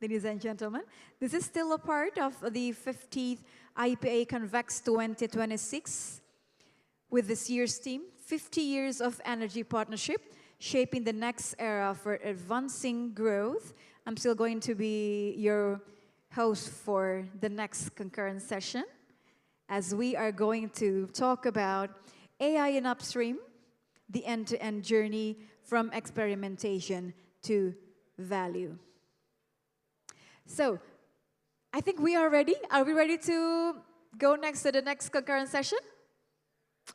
Ladies and gentlemen, this is still a part of the 50th IPA Convex 2026 with this year's theme, 50 Years of Energy Partnership, Shaping the Next Era for Advancing Growth. I'm still going to be your host for the next concurrent session, as we are going to talk about AI in upstream, the end-to-end journey from experimentation to value. So, I think we are ready. Are we ready to go next to the next concurrent session?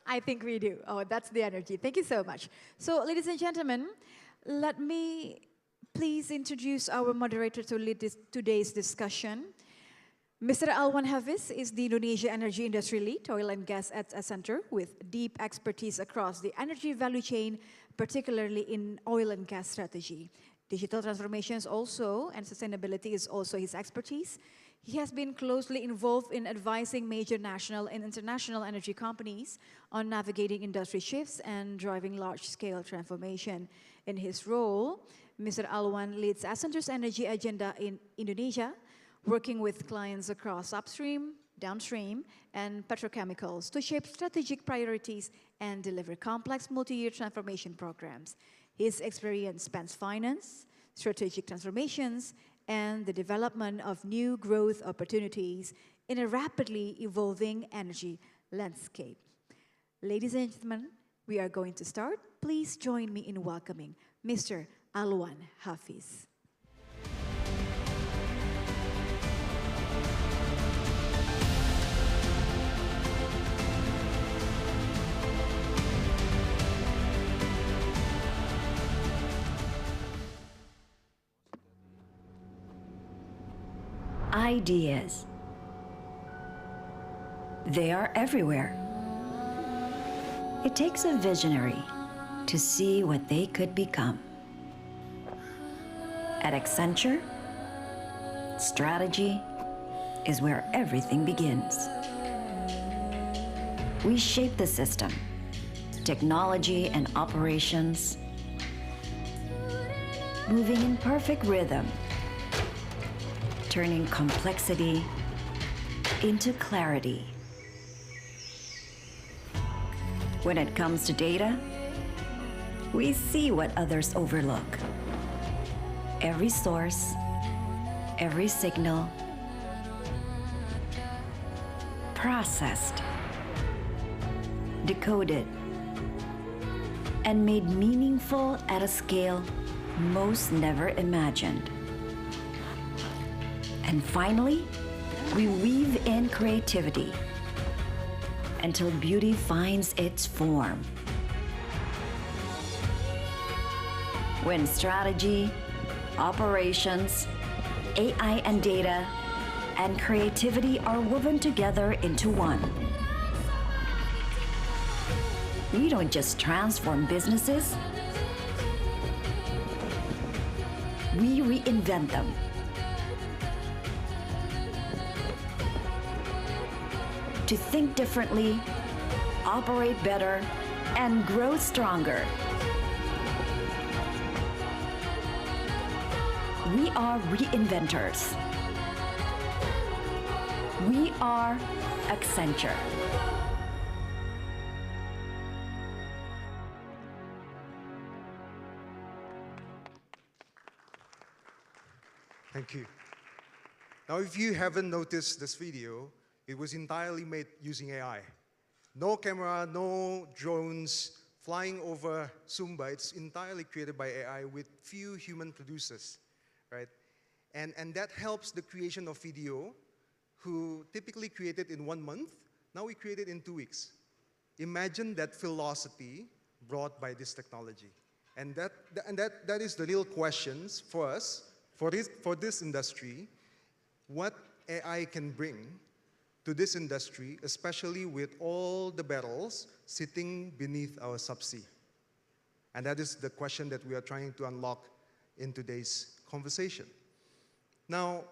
I think we do. Oh, that's the energy. Thank you so much. So, ladies and gentlemen, let me please introduce our moderator to lead today's discussion. Mr. Alwan Hafizh is the Indonesia Energy Industry Lead, Oil and Gas at Accenture, with deep expertise across the energy value chain, particularly in oil and gas strategy. Digital transformations also, and sustainability is also his expertise. He has been closely involved in advising major national and international energy companies on navigating industry shifts and driving large-scale transformation. In his role, Mr. Alwan leads Accenture's energy agenda in Indonesia, working with clients across upstream, downstream, and petrochemicals to shape strategic priorities and deliver complex multi-year transformation programs. His experience spans finance, strategic transformations, and the development of new growth opportunities in a rapidly evolving energy landscape. Ladies and gentlemen, we are going to start. Please join me in welcoming Mr. Alwan Hafizh. Ideas. They are everywhere. It takes a visionary to see what they could become. At Accenture, strategy is where everything begins. We shape the system, technology and operations, moving in perfect rhythm, turning complexity into clarity. When it comes to data, we see what others overlook. Every source, every signal, processed, decoded, and made meaningful at a scale most never imagined. And finally, we weave in creativity until beauty finds its form. When strategy, operations, AI and data, and creativity are woven together into one, we don't just transform businesses, we reinvent them. To think differently, operate better, and grow stronger. We are reinventors. We are Accenture. Thank you. Now, if you haven't noticed this video, it was entirely made using AI. No camera, no drones flying over Sumba. It's entirely created by AI with few human producers, right? And that helps the creation of video, who typically created in 1 month. Now we create it in 2 weeks. Imagine that philosophy brought by this technology. And that is the real questions for us, for this industry, what AI can bring to this industry, especially with all the barrels sitting beneath our subsea. And that is the question that we are trying to unlock in today's conversation. Now,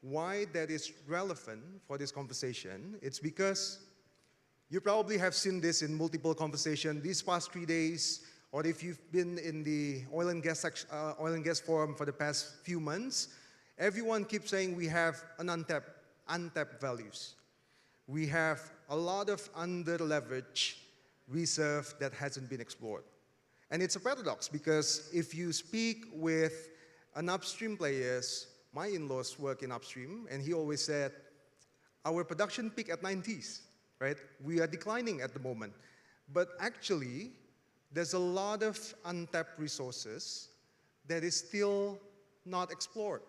why that is relevant for this conversation, it's because you probably have seen this in multiple conversations these past 3 days, or if you've been in the oil and gas forum for the past few months, Everyone keeps saying we have an untapped values. We have a lot of under-leveraged reserve that hasn't been explored. And it's a paradox because if you speak with an upstream players, my in-laws work in upstream, and he always said, our production peak at 90s, right? We are declining at the moment. But actually, there's a lot of untapped resources that is still not explored.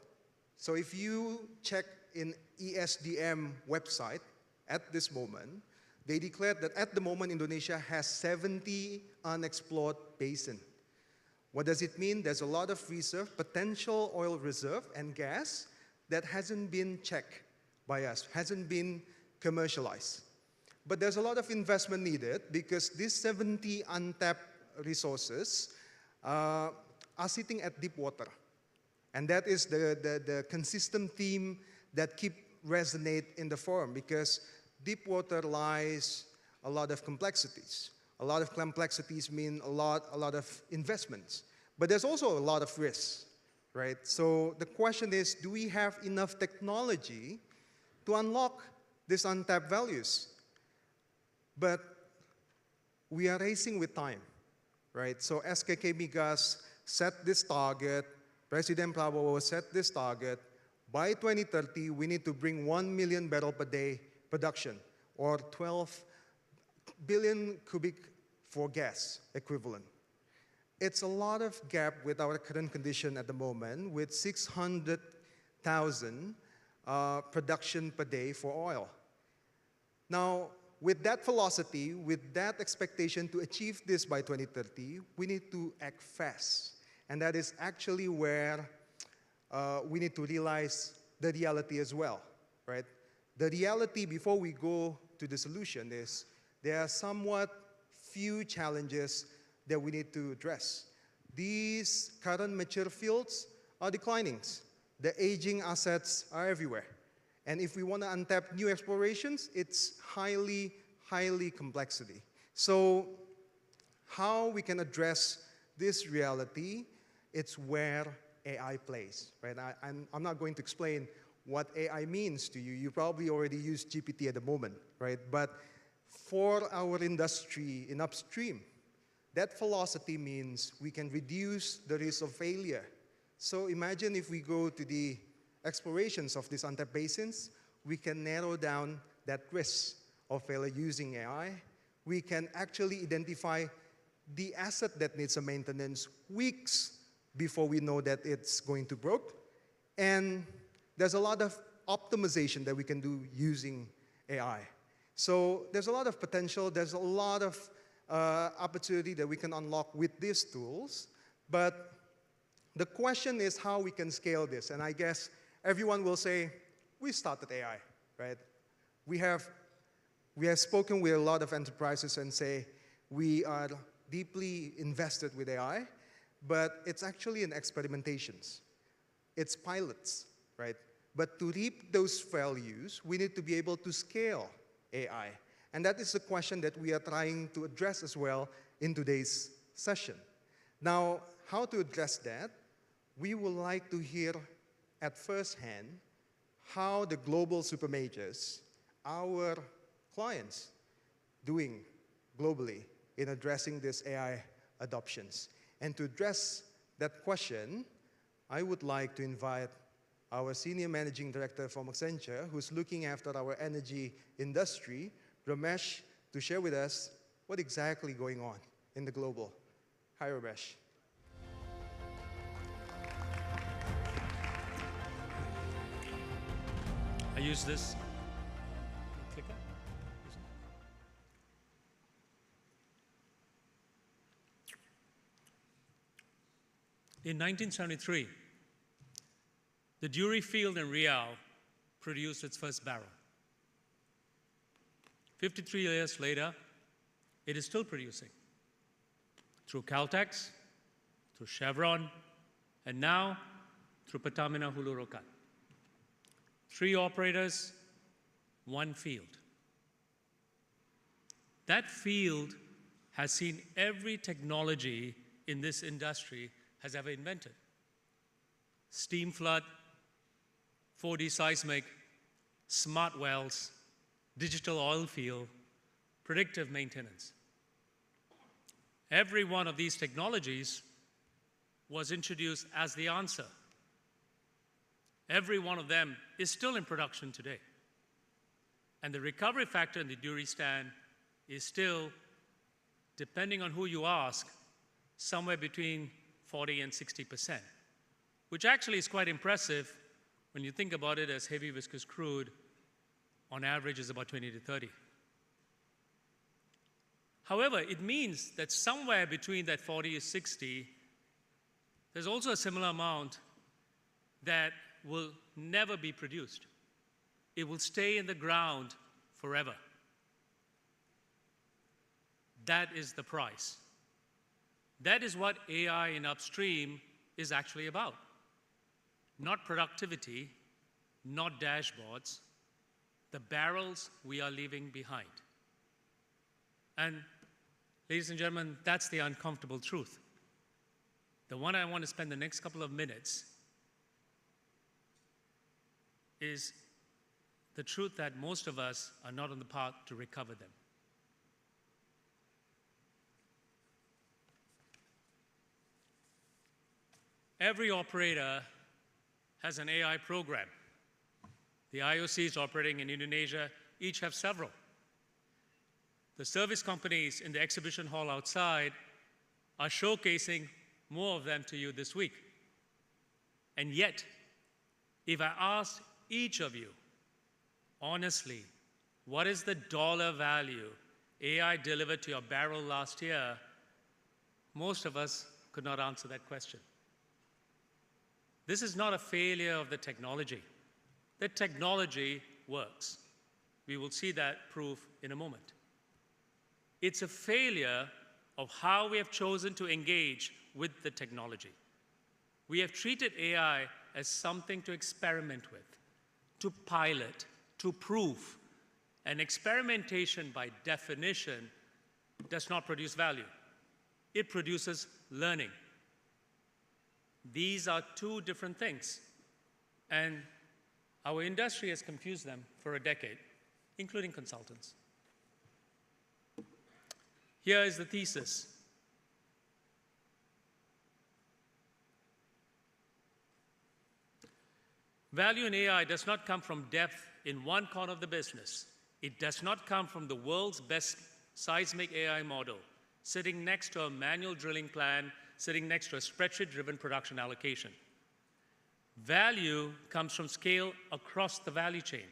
So if you check in ESDM website at this moment, they declared that at the moment Indonesia has 70 unexplored basins. What does it mean? There's a lot of reserve, potential oil reserve and gas that hasn't been checked by us, hasn't been commercialized. But there's a lot of investment needed because these 70 untapped resources are sitting at deep water. And that is the consistent theme that keep resonate in the forum because deep water lies a lot of complexities. A lot of complexities mean a lot of investments. But there's also a lot of risks, right? So the question is, do we have enough technology to unlock these untapped values? But we are racing with time, right? So SKK Migas set this target, President Prabowo set this target. By 2030, we need to bring 1 million barrel per day production, or 12 billion cubic for gas equivalent. It's a lot of gap with our current condition at the moment, with 600,000 production per day for oil. Now, with that velocity, with that expectation to achieve this by 2030, we need to act fast. And that is actually where we need to realize the reality as well, right? The reality before we go to the solution is there are somewhat few challenges that we need to address. These current mature fields are declining. The aging assets are everywhere. And if we want to untap new explorations, it's highly complexity. So how we can address this reality, it's where AI plays, right? I'm not going to explain what AI means to you. You probably already use GPT at the moment, right? But for our industry in upstream, that velocity means we can reduce the risk of failure. So imagine if we go to the explorations of these untapped basins, we can narrow down that risk of failure using AI. We can actually identify the asset that needs a maintenance weeks before we know that it's going to broke. And there's a lot of optimization that we can do using AI. So there's a lot of potential, there's a lot of opportunity that we can unlock with these tools, but the question is how we can scale this. And I guess everyone will say, we started AI, right? We have spoken with a lot of enterprises and say, we are deeply invested with AI, but it's actually in experimentations. It's pilots, right? But to reap those values, we need to be able to scale AI. And that is the question that we are trying to address as well in today's session. Now, how to address that? We would like to hear at first hand how the global supermajors, our clients, doing globally in addressing this AI adoptions. And to address that question, I would like to invite our Senior Managing Director from Accenture, who's looking after our energy industry, Remash, to share with us what exactly going on in the global. Hi, Remash. I use this. Click it. In 1973, the Duri field in Riau produced its first barrel. 53 years later, it is still producing. Through Caltex, through Chevron, and now through Pertamina Hulu Rokan. 3 operators, 1 field. That field has seen every technology in this industry has ever invented. Steam flood, 4D seismic, smart wells, digital oil field, predictive maintenance. Every one of these technologies was introduced as the answer. Every one of them is still in production today. And the recovery factor in the Duristan is still, depending on who you ask, somewhere between 40 and 60%, which actually is quite impressive when you think about it, as heavy viscous crude on average is about 20 to 30. However, it means that somewhere between that 40 and 60, there's also a similar amount that will never be produced. It will stay in the ground forever. That is the price. That is what AI in upstream is actually about. Not productivity, not dashboards, the barrels we are leaving behind. And ladies and gentlemen, that's the uncomfortable truth. The one I want to spend the next couple of minutes is the truth that most of us are not on the path to recover them. Every operator has an AI program. The IOCs operating in Indonesia each have several. The service companies in the exhibition hall outside are showcasing more of them to you this week. And yet, if I asked each of you, honestly, what is the dollar value AI delivered to your barrel last year, most of us could not answer that question. This is not a failure of the technology. The technology works. We will see that proof in a moment. It's a failure of how we have chosen to engage with the technology. We have treated AI as something to experiment with, to pilot, to prove. And experimentation, by definition, does not produce value. It produces learning. These are two different things. And our industry has confused them for a decade, including consultants. Here is the thesis. Value in AI does not come from depth in one corner of the business. It does not come from the world's best seismic AI model, sitting next to a manual drilling plan, sitting next to a spreadsheet-driven production allocation. Value comes from scale across the value chain,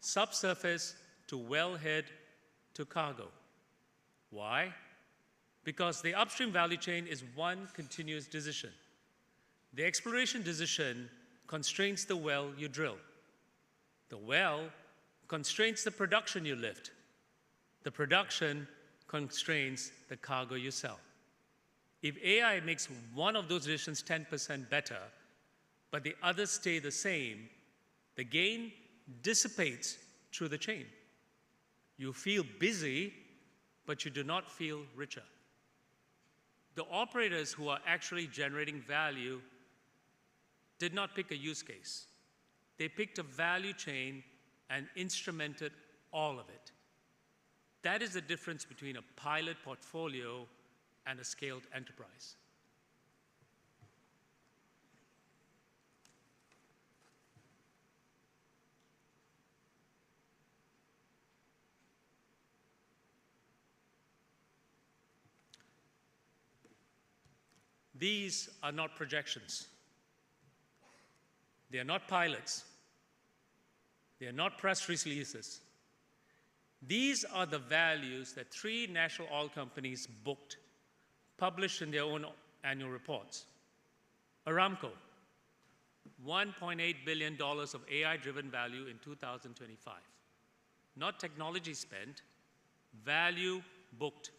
subsurface to wellhead to cargo. Why? Because the upstream value chain is one continuous decision. The exploration decision constrains the well you drill. The well constrains the production you lift. The production constrains the cargo you sell. If AI makes one of those decisions 10% better, but the others stay the same, the gain dissipates through the chain. You feel busy, but you do not feel richer. The operators who are actually generating value did not pick a use case. They picked a value chain and instrumented all of it. That is the difference between a pilot portfolio and a scaled enterprise. These are not projections. They are not pilots. They are not press releases. These are the values that 3 national oil companies booked, published in their own annual reports. Aramco, $1.8 billion of AI-driven value in 2025. Not technology spent, value booked.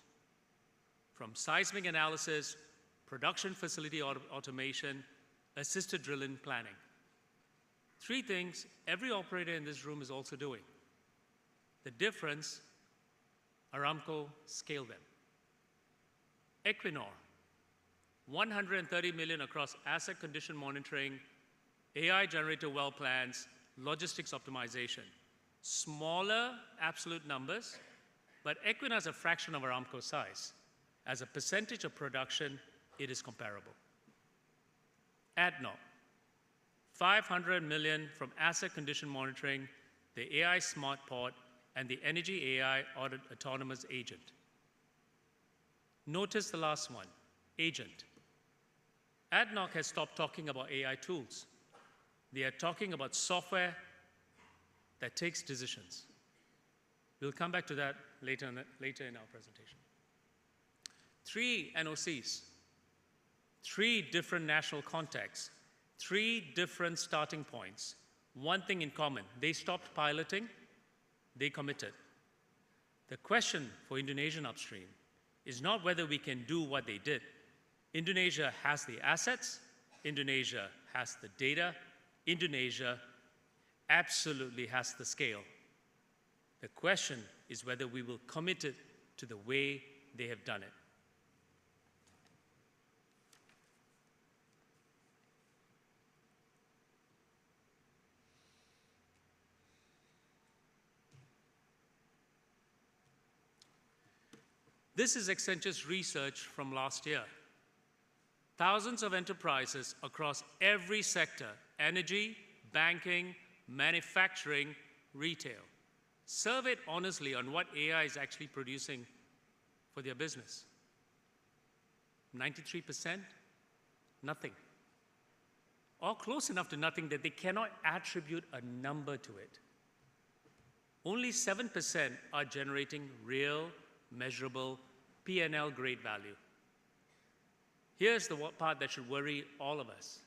From seismic analysis, production facility automation, assisted drilling planning. 3 things every operator in this room is also doing. The difference, Aramco scaled them. Equinor, $130 million across asset condition monitoring, AI-generated well plans, logistics optimization. Smaller absolute numbers, but Equinor is a fraction of Aramco's size. As a percentage of production, it is comparable. ADNOC, 500 million from asset condition monitoring, the AI smart pod, and the energy AI autonomous agent. Notice the last one, agent. ADNOC has stopped talking about AI tools. They are talking about software that takes decisions. We'll come back to that later in our presentation. 3 NOCs, 3 different national contexts, 3 different starting points. One thing in common, they stopped piloting, they committed. The question for Indonesian upstream is not whether we can do what they did. Indonesia has the assets, Indonesia has the data, Indonesia absolutely has the scale. The question is whether we will commit it to the way they have done it. This is Accenture's research from last year. Thousands of enterprises across every sector, energy, banking, manufacturing, retail, surveyed honestly on what AI is actually producing for their business. 93%, nothing. Or close enough to nothing that they cannot attribute a number to it. Only 7% are generating real, measurable P&L grade value. Here's the part that should worry all of us.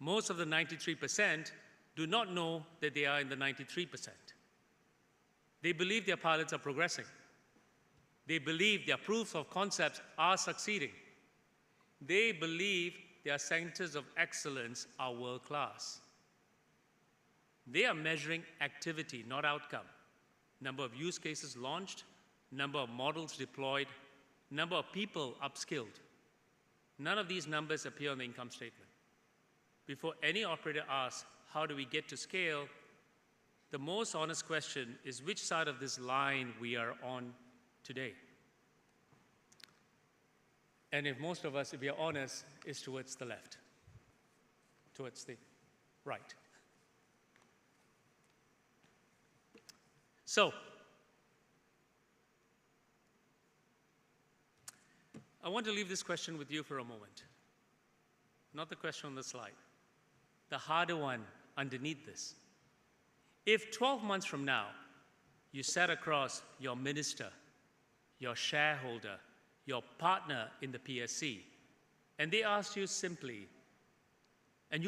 Most of the 93% do not know that they are in the 93%. They believe their pilots are progressing. They believe their proofs of concepts are succeeding. They believe their centers of excellence are world-class. They are measuring activity, not outcome. Number of use cases launched, number of models deployed, number of people upskilled. None of these numbers appear on the income statement. Before any operator asks, how do we get to scale, the most honest question is which side of this line we are on today. And if most of us, if we are honest, is towards the left, towards the right. So, I want to leave this question with you for a moment. Not the question on the slide. The harder one underneath this. If 12 months from now, you sat across your minister, your shareholder, your partner in the PSC, and they asked you simply, and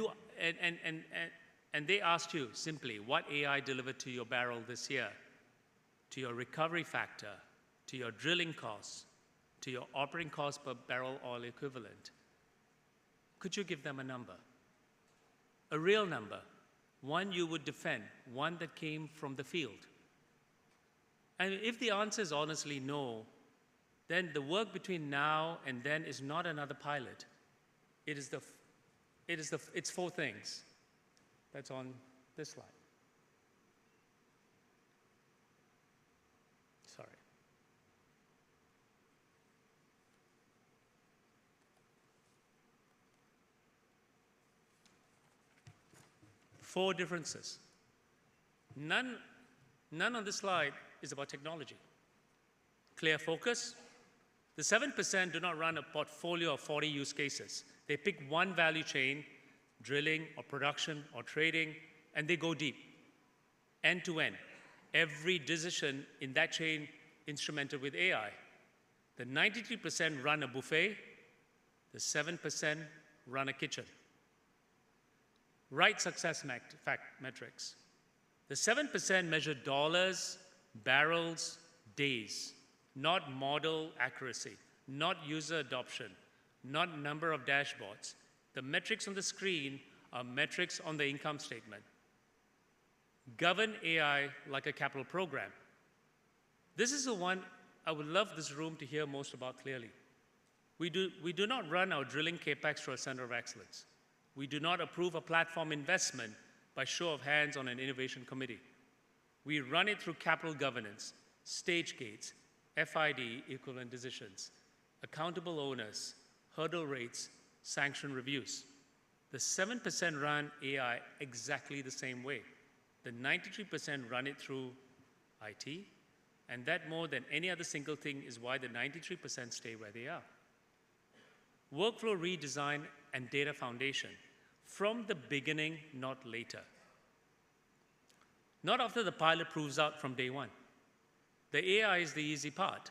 they asked you simply what AI delivered to your barrel this year, to your recovery factor, to your drilling costs, to your operating cost per barrel oil equivalent, could you give them a number? A real number, one you would defend, one that came from the field. And if the answer is honestly no, then the work between now and then is not another pilot. It's 4 things that's on this slide. Sorry. Four differences. None on this slide is about technology. Clear focus. The 7% do not run a portfolio of 40 use cases. They pick one value chain, drilling or production or trading, and they go deep, end to end. Every decision in that chain instrumented with AI. The 93% run a buffet, the 7% run a kitchen. Right success metrics. The 7% measure dollars, barrels, days, not model accuracy, not user adoption, not number of dashboards. The metrics on the screen are metrics on the income statement. Govern AI like a capital program. This is the one I would love this room to hear most about clearly. We do not run our drilling capex through a center of excellence. We do not approve a platform investment by show of hands on an innovation committee. We run it through capital governance, stage gates, FID equivalent decisions, accountable owners, hurdle rates, sanction reviews. The 7% run AI exactly the same way. The 93% run it through IT, and that more than any other single thing is why the 93% stay where they are. Workflow redesign and data foundation, from the beginning, not later. Not after the pilot proves out from day one. The AI is the easy part.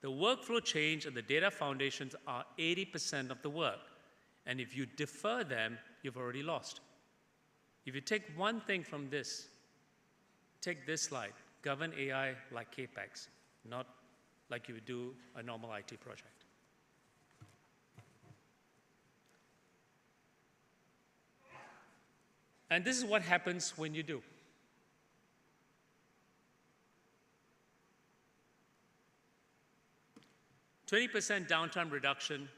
The workflow change and the data foundations are 80% of the work. And if you defer them, you've already lost. If you take one thing from this, take this slide, govern AI like CAPEX, not like you would do a normal IT project. And this is what happens when you do. %20 downtime reduction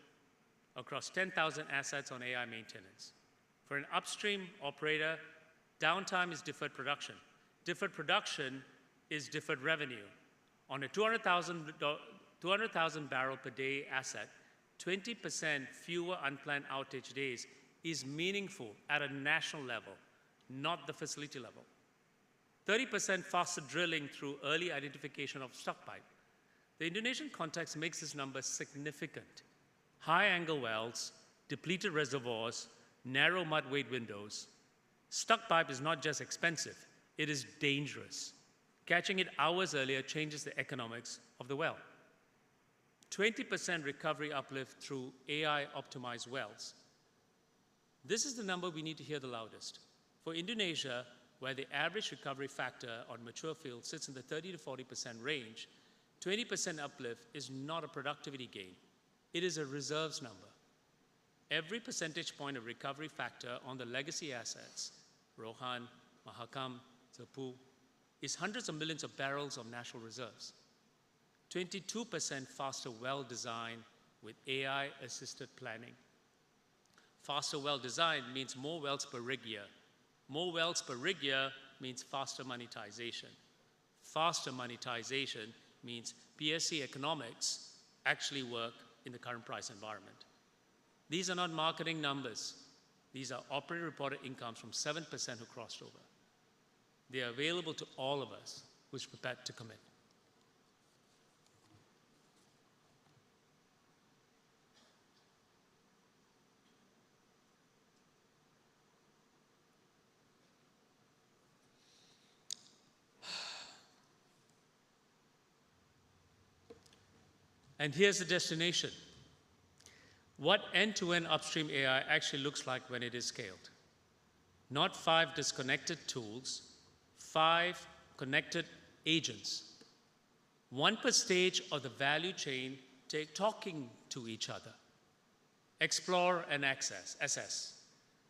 across 10,000 assets on AI maintenance. For an upstream operator, downtime is deferred production. Deferred production is deferred revenue. On a 200,000 barrel per day asset, 20% fewer unplanned outage days is meaningful at a national level, not the facility level. 30% faster drilling through early identification of stuck pipe. The Indonesian context makes this number significant. High angle wells, depleted reservoirs, narrow mud wade windows. Stuck pipe is not just expensive, it is dangerous. Catching it hours earlier changes the economics of the well. 20% recovery uplift through AI optimized wells. This is the number we need to hear the loudest. For Indonesia, where the average recovery factor on mature fields sits in the 30 to 40% range, 20% uplift is not a productivity gain. It is a reserves number. Every percentage point of recovery factor on the legacy assets, Rohan, Mahakam, Tepu, is hundreds of millions of barrels of natural reserves. 22% faster well design with AI-assisted planning. Faster well design means more wells per rig year. More wells per rig year means faster monetization. Faster monetization means PSC economics actually work in the current price environment. These are not marketing numbers. These are operator reported incomes from 7% who crossed over. They are available to all of us who's prepared to commit. And here's the destination. What end-to-end upstream AI actually looks like when it is scaled. Not 5 disconnected tools, 5 connected agents. One per stage of the value chain talking to each other. Explore and assess.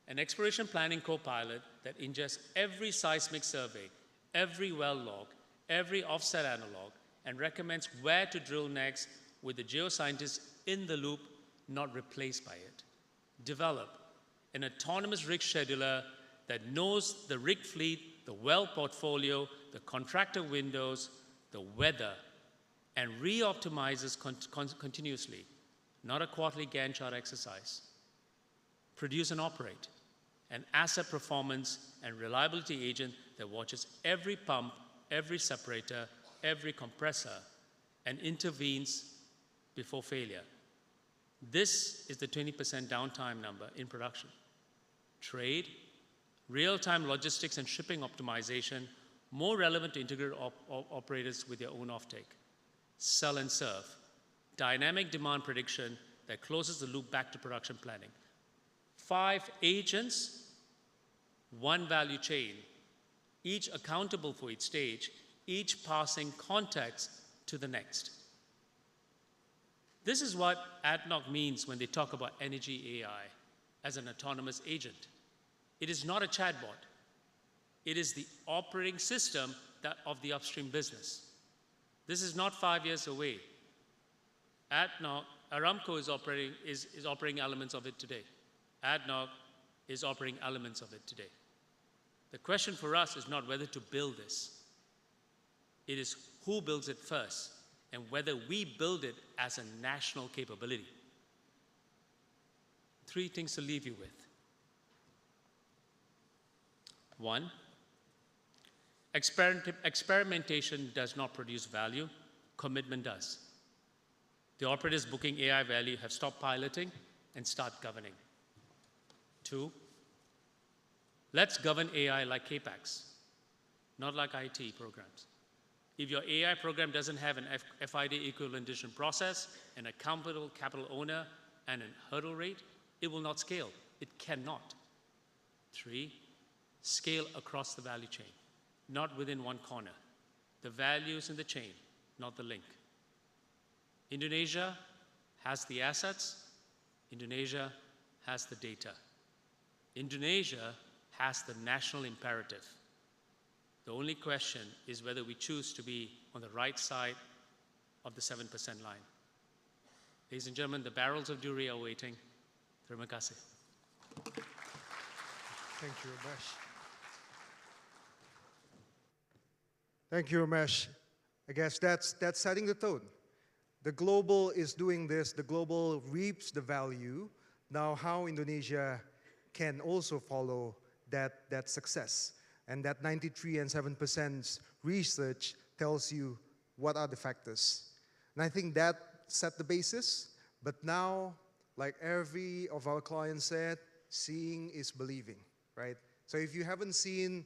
An exploration planning co-pilot that ingests every seismic survey, every well log, every offset analog, and recommends where to drill next with the geoscientists in the loop, not replaced by it. Develop an autonomous rig scheduler that knows the rig fleet, the well portfolio, the contractor windows, the weather, and re-optimizes continuously, not a quarterly Gantt chart exercise. Produce and operate an asset performance and reliability agent that watches every pump, every separator, every compressor, and intervenes before failure. This is the 20% downtime number in production. Trade, real-time logistics and shipping optimization, more relevant to integrated operators with their own offtake. Sell and serve, dynamic demand prediction that closes the loop back to production planning. 5 agents, 1 value chain, each accountable for its stage, each passing context to the next. This is what ADNOC means when they talk about energy AI as an autonomous agent. It is not a chatbot. It is the operating system of the upstream business. This is not 5 years away. ADNOC, Aramco is operating elements of it today. ADNOC is operating elements of it today. The question for us is not whether to build this. It is who builds it first and whether we build it as a national capability. 3 things to leave you with. 1, experimentation does not produce value, commitment does. The operators booking AI value have stopped piloting and start governing. 2, let's govern AI like CAPEX, not like IT programs. If your AI program doesn't have an FID equivalent process, an accountable capital owner, and a hurdle rate, it will not scale. It cannot. 3, scale across the value chain, not within one corner. The value is in the chain, not the link. Indonesia has the assets. Indonesia has the data. Indonesia has the national imperative. The only question is whether we choose to be on the right side of the 7% line. Ladies and gentlemen, the barrels of Duri are waiting. Terima kasih. Thank you, Remash. Thank you, Remash. I guess that's setting the tone. The global is doing this. The global reaps the value. Now how Indonesia can also follow that success. And that 93 and 7% research tells you what are the factors. And I think that set the basis. But now, like every of our clients said, seeing is believing, right? So if you haven't seen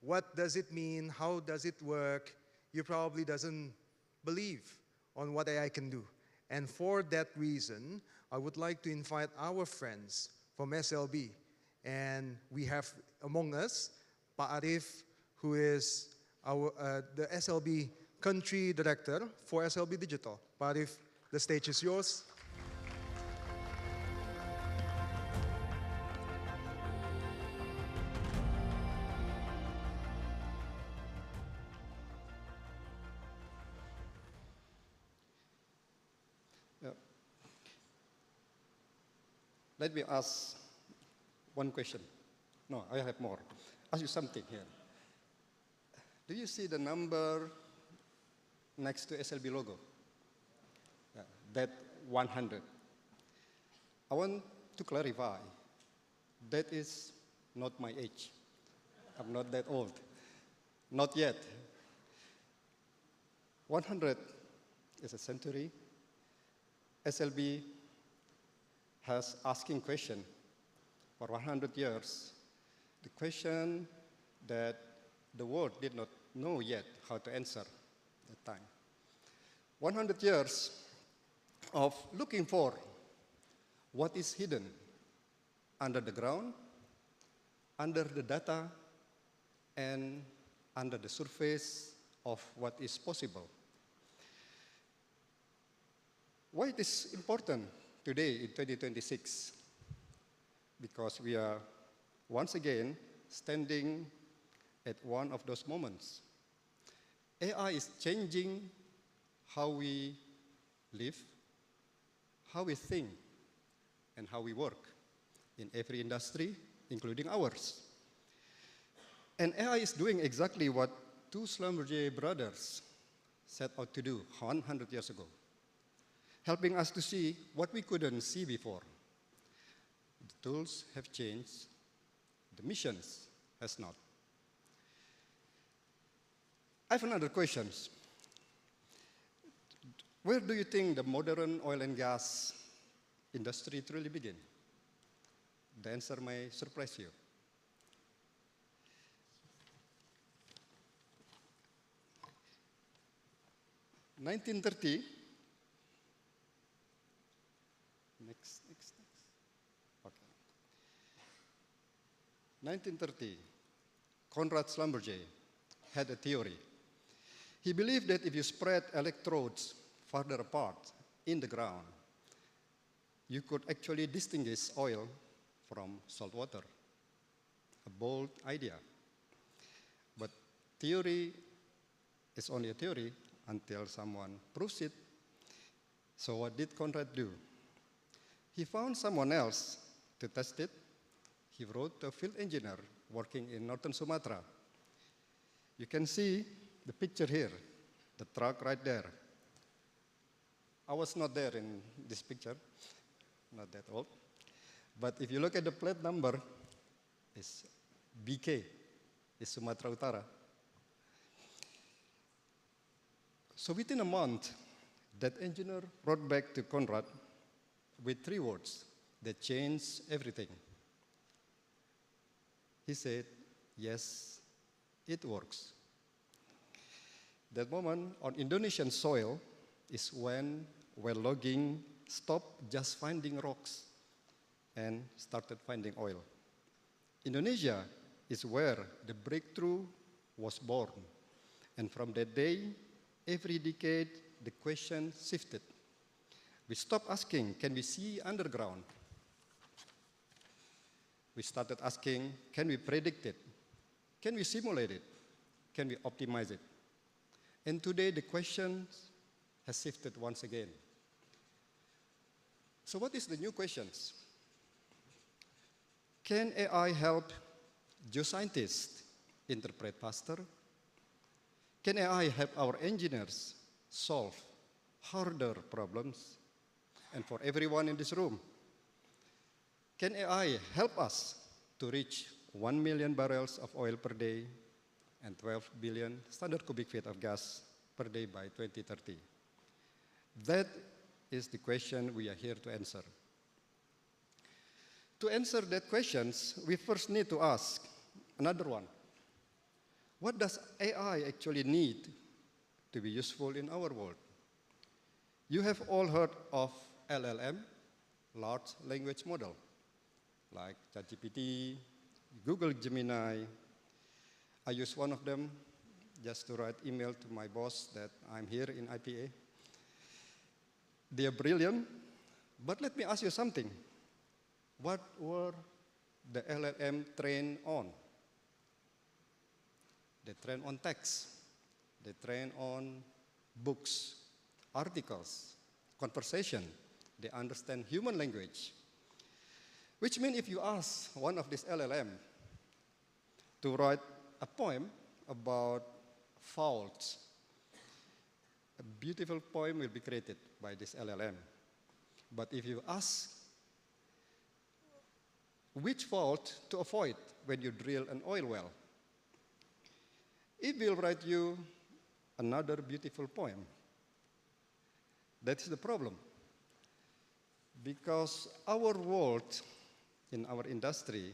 what does it mean, how does it work, you probably doesn't believe on what AI can do. And for that reason, I would like to invite our friends from SLB. And we have among us, Arief, who is the SLB Country Director for SLB Digital. Arief, the stage is yours. Let me ask one question. No, I have more. Ask you something here. Do you see the number next to SLB logo? Yeah, that 100. I want to clarify, that is not my age. I'm not that old. Not yet. 100 is a century. SLB has asking question for 100 years. The question that the world did not know yet how to answer at that time. 100 years of looking for what is hidden under the ground, under the data, and under the surface of what is possible. Why it is important today in 2026? Because we are once again standing at one of those moments. AI is changing how we live, how we think, and how we work in every industry, including ours. And AI is doing exactly what two Schlumberger brothers set out to do 100 years ago, helping us to see what we couldn't see before. The tools have changed, the missions has not. I have another question. Where do you think the modern oil and gas industry truly began? The answer may surprise you. Next. Okay. 1930, Conrad Schlumberger had a theory. He believed that if you spread electrodes farther apart in the ground, you could actually distinguish oil from salt water. A bold idea. But theory is only a theory until someone proves it. So what did Conrad do? He found someone else to test it. he wrote to a field engineer working in northern Sumatra. You can see the picture here, the truck right there. I was not there in this picture, not that old. But if you look at the plate number, it's BK, it's Sumatra Utara. So within a month, that engineer wrote back to Conrad with 3 words that changed everything. He said, yes, it works. That moment on Indonesian soil is when well logging stopped just finding rocks and started finding oil. Indonesia is where the breakthrough was born. And from that day, every decade, the question shifted. We stopped asking, can we see underground? We started asking, can we predict it? Can we simulate it? Can we optimize it? And today, the question has shifted once again. So what is the new questions? Can AI help geoscientists interpret faster? Can AI help our engineers solve harder problems? And for everyone in this room, can AI help us to reach 1 million barrels of oil per day and 12 billion standard cubic feet of gas per day by 2030? That is the question we are here to answer. To answer that questions, we first need to ask another one. What does AI actually need to be useful in our world? You have all heard of LLM, large language model, like ChatGPT, Google Gemini. I use one of them just to write email to my boss that I'm here in IPA. They are brilliant, but let me ask you something. What were the LLM trained on? They train on text. They train on books, articles, conversation. They understand human language. Which means if you ask one of these LLM to write a poem about faults, a beautiful poem will be created by this LLM. But if you ask which fault to avoid when you drill an oil well, it will write you another beautiful poem. That is the problem. Because our world in our industry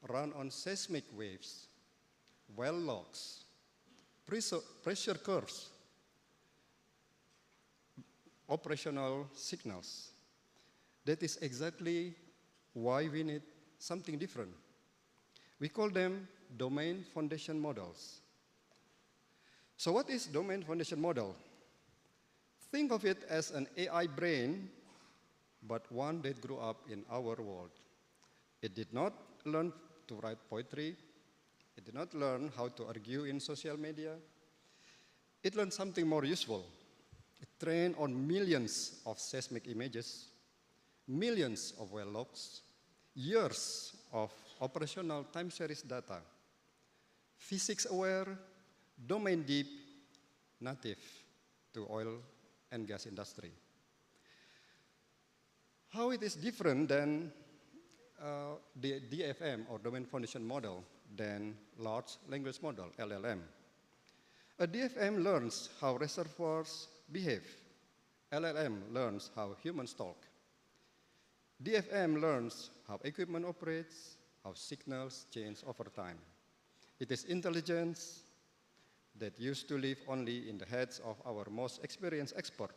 run on seismic waves, well logs, pressure curves, operational signals. That is exactly why we need something different. We call them domain foundation models. So what is domain foundation model? Think of it as an AI brain, but one that grew up in our world. It did not learn to write poetry. It did not learn how to argue in social media. It learned something more useful. It trained on millions of seismic images, millions of well logs, years of operational time series data, physics-aware, domain-deep, native to oil and gas industry. How it is different than the DFM, or Domain Foundation Model, than large language model, LLM. A DFM learns how reservoirs behave. LLM learns how humans talk. DFM learns how equipment operates, how signals change over time. It is intelligence that used to live only in the heads of our most experienced experts,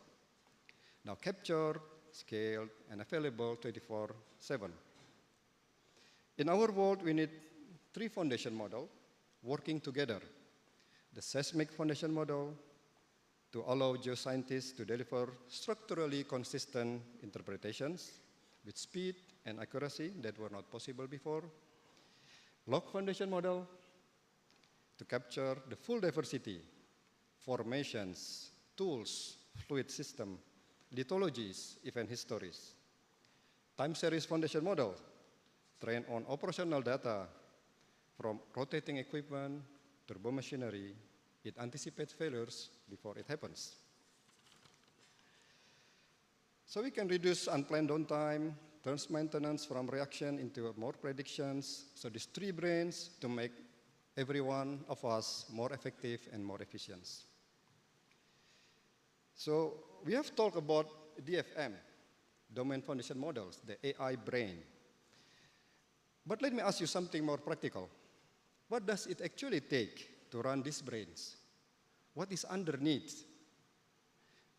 now captured, scaled, and available 24/7. In our world, we need 3 foundation models working together. The seismic foundation model to allow geoscientists to deliver structurally consistent interpretations with speed and accuracy that were not possible before. Log foundation model to capture the full diversity, formations, tools, fluid system, lithologies, event histories. Time series foundation model trained on operational data from rotating equipment, turbo machinery. It anticipates failures before it happens. So we can reduce unplanned downtime, turns maintenance from reaction into more predictions. So these three brains to make every one of us more effective and more efficient. So we have talked about DFM, Domain Foundation Models, the AI brain. But let me ask you something more practical. What does it actually take to run these brains? What is underneath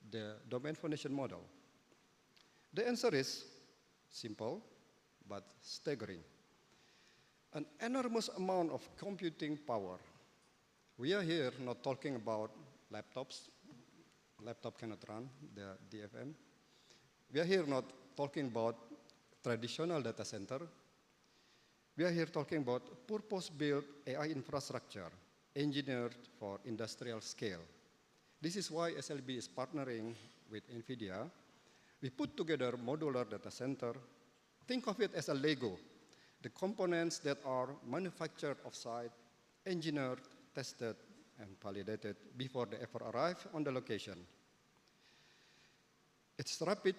the Domain Foundation Model? The answer is simple, but staggering. An enormous amount of computing power. We are here not talking about laptops. Laptop cannot run the DFM. We are here not talking about traditional data center. We are here talking about purpose-built AI infrastructure engineered for industrial scale. This is why SLB is partnering with NVIDIA. We put together modular data center. Think of it as a Lego. The components that are manufactured off-site, engineered, tested, and validated before they ever arrive on the location. It's rapid,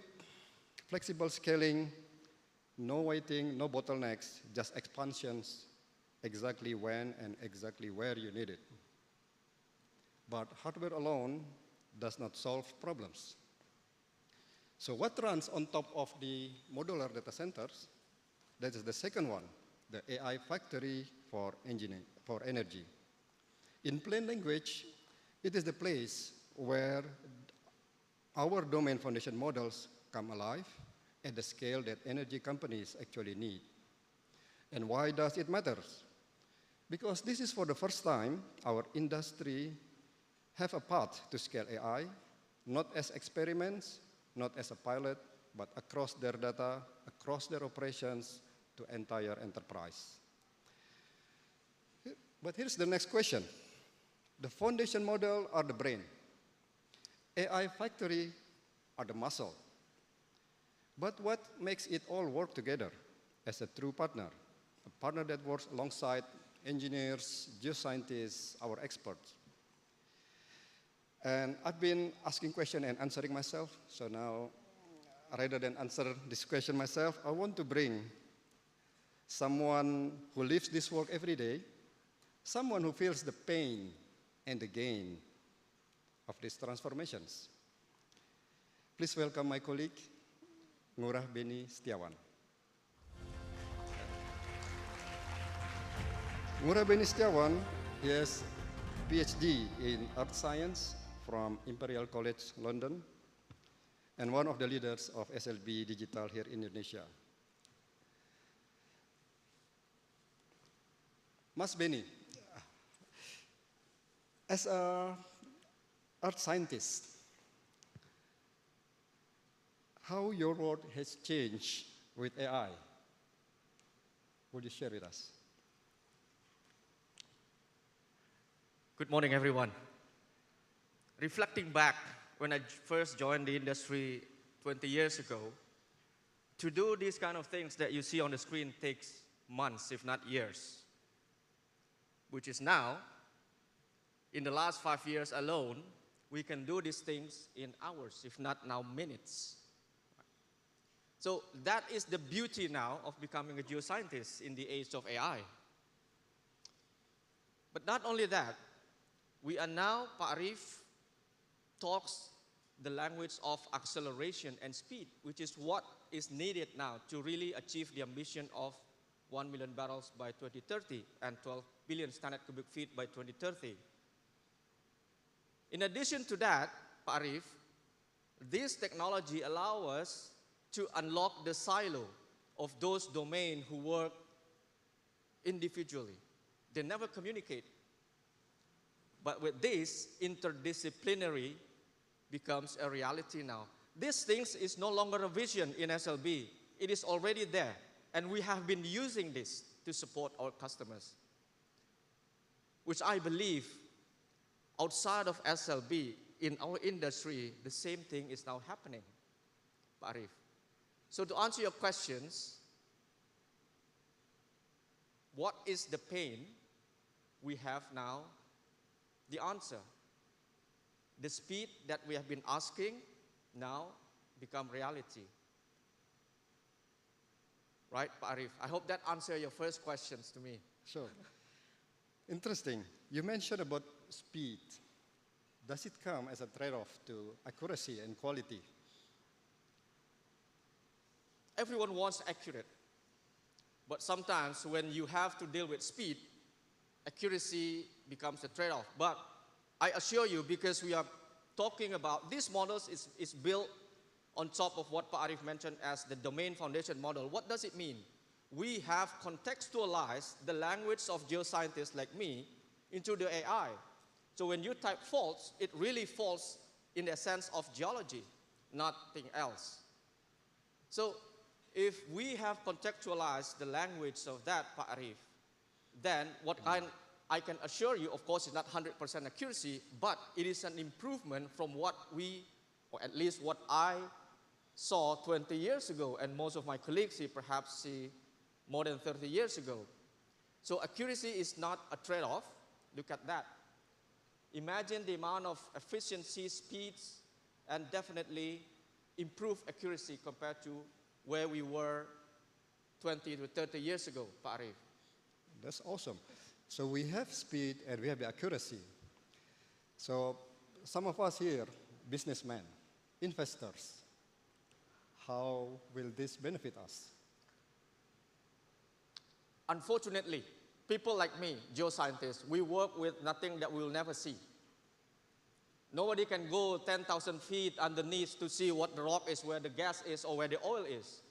flexible scaling, no waiting, no bottlenecks, just expansions exactly when and exactly where you need it. But hardware alone does not solve problems. So what runs on top of the modular data centers? That is the second one, the AI factory for engineering, for energy. In plain language, it is the place where our domain foundation models come alive at the scale that energy companies actually need. And why does it matter? Because this is for the first time our industry have a path to scale AI, not as experiments, not as a pilot, but across their data, across their operations, to entire enterprise. But here's the next question. The foundation model are the brain. AI factory are the muscle. But what makes it all work together as a true partner? A partner that works alongside engineers, geoscientists, our experts. And I've been asking questions and answering myself. So now, rather than answer this question myself, I want to bring someone who lives this work every day, someone who feels the pain and the gain of these transformations. Please welcome my colleague, Ngurah Beni Setiawan. Ngurah Beni Setiawan has PhD in Earth Science from Imperial College London and one of the leaders of SLB Digital here in Indonesia. Mas Beni, as an earth scientist, how your world has changed with AI? Would you share with us? Good morning, everyone. Reflecting back when I first joined the industry 20 years ago, to do these kind of things that you see on the screen takes months, if not years. Which is now, in the last 5 years alone, we can do these things in hours, if not now minutes. So that is the beauty now of becoming a geoscientist in the age of AI. But not only that, we are now, Pak Arief talks the language of acceleration and speed, which is what is needed now to really achieve the ambition of 1 million barrels by 2030 and 12 billion standard cubic feet by 2030. In addition to that, Pak Arief, this technology allows us to unlock the silo of those domains who work individually. They never communicate. But with this, interdisciplinary becomes a reality now. These things is no longer a vision in SLB. It is already there. And we have been using this to support our customers, which I believe outside of SLB, in our industry, the same thing is now happening, Pak Arief. So to answer your questions, what is the pain we have now? The answer. The speed that we have been asking now become reality. Right, Pak Arief? I hope that answers your first questions to me. Sure. Interesting. You mentioned about speed. Does it come as a trade-off to accuracy and quality? Everyone wants accurate. But sometimes when you have to deal with speed, accuracy becomes a trade-off. But I assure you, because we are talking about these models is built on top of what Pak Arief mentioned as the domain foundation model. What does it mean? We have contextualized the language of geoscientists like me into the AI. So when you type faults, it really falls in the sense of geology, nothing else. So if we have contextualized the language of that, Pak Arief, then what I can assure you, of course, it's not 100% accuracy, but it is an improvement from what we, or at least what I saw 20 years ago, and most of my colleagues see perhaps see more than 30 years ago. So accuracy is not a trade-off. Look at that. Imagine the amount of efficiency, speeds, and definitely improved accuracy compared to where we were 20 to 30 years ago, Pak Arief. That's awesome. So we have speed and we have the accuracy. So some of us here, businessmen, investors, how will this benefit us? Unfortunately, people like me, geoscientists, we work with nothing that we will never see. Nobody can go 10,000 feet underneath to see what the rock is, where the gas is, or where the oil is.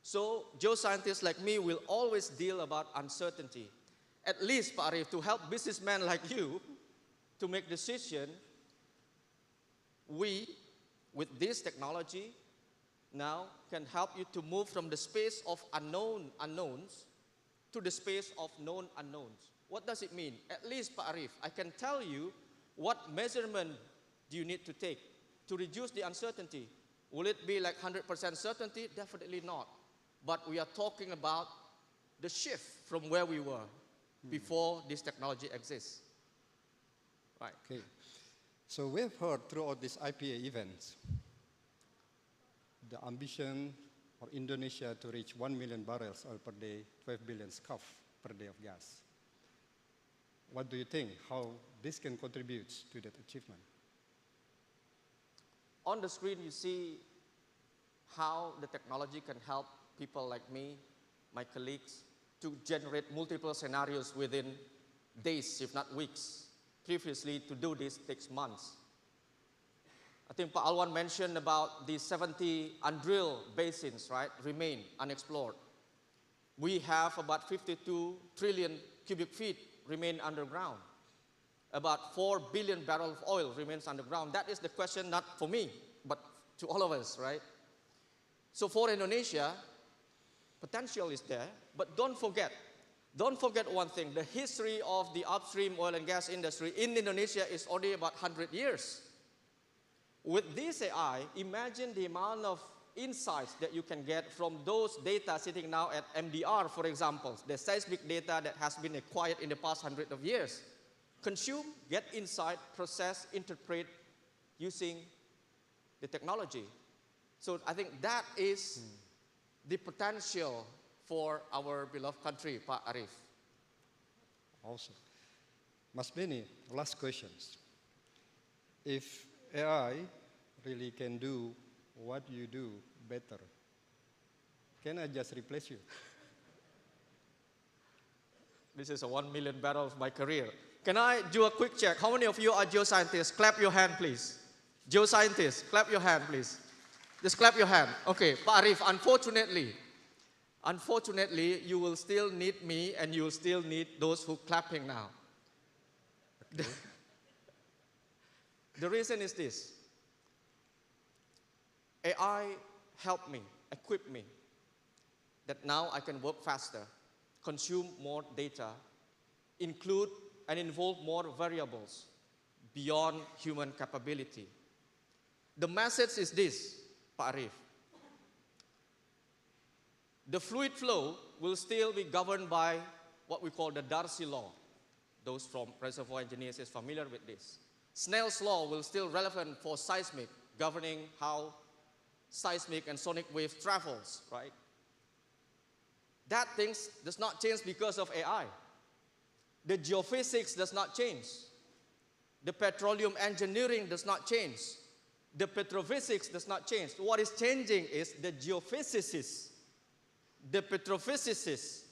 So geoscientists like me will always deal about uncertainty. At least, Pak Arief, to help businessmen like you to make decisions, we, with this technology, now can help you to move from the space of unknown unknowns to the space of known unknowns. What does it mean? At least, Pak Arief, I can tell you what measurement do you need to take to reduce the uncertainty. Will it be like 100% certainty? Definitely not. But we are talking about the shift from where we were before this technology exists. Right. Okay. So we've heard throughout these IPA events the ambition for Indonesia to reach 1 million barrels oil per day, 12 billion scf per day of gas. What do you think? How this can contribute to that achievement? On the screen, you see how the technology can help people like me, my colleagues, to generate multiple scenarios within days, if not weeks. Previously, to do this takes months. I think Pak Alwan mentioned about the 70 undrilled basins, right, remain unexplored. We have about 52 trillion cubic feet remain underground. About 4 billion barrels of oil remains underground. That is the question not for me, but to all of us, right? So for Indonesia, potential is there, but don't forget one thing. The history of the upstream oil and gas industry in Indonesia is only about 100 years. With this AI, imagine the amount of insights that you can get from those data sitting now at MDR, for example, the seismic data that has been acquired in the past 100 of years. Consume, get insight, process, interpret using the technology. So I think that is the potential for our beloved country, Pak Arief. Awesome. Mas Benny, last questions. If AI really can do what you do better, can I just replace you? This is a 1 million barrel of my career. Can I do a quick check? How many of you are geoscientists? Clap your hand, please. Geoscientists, clap your hand, please. Just clap your hand. Okay, Pak Arief, unfortunately, you will still need me and you will still need those who clapping now. Okay. The reason is this. AI helped me, equipped me, that now I can work faster, consume more data, include and involve more variables beyond human capability. The message is this, Pak Arief. The fluid flow will still be governed by what we call the Darcy law. Those from reservoir engineers is familiar with this. Snell's law will still relevant for seismic, governing how seismic and sonic wave travels, right? That things does not change because of AI. The geophysics does not change. The petroleum engineering does not change. The petrophysics does not change. What is changing is the geophysicists, the petrophysicists,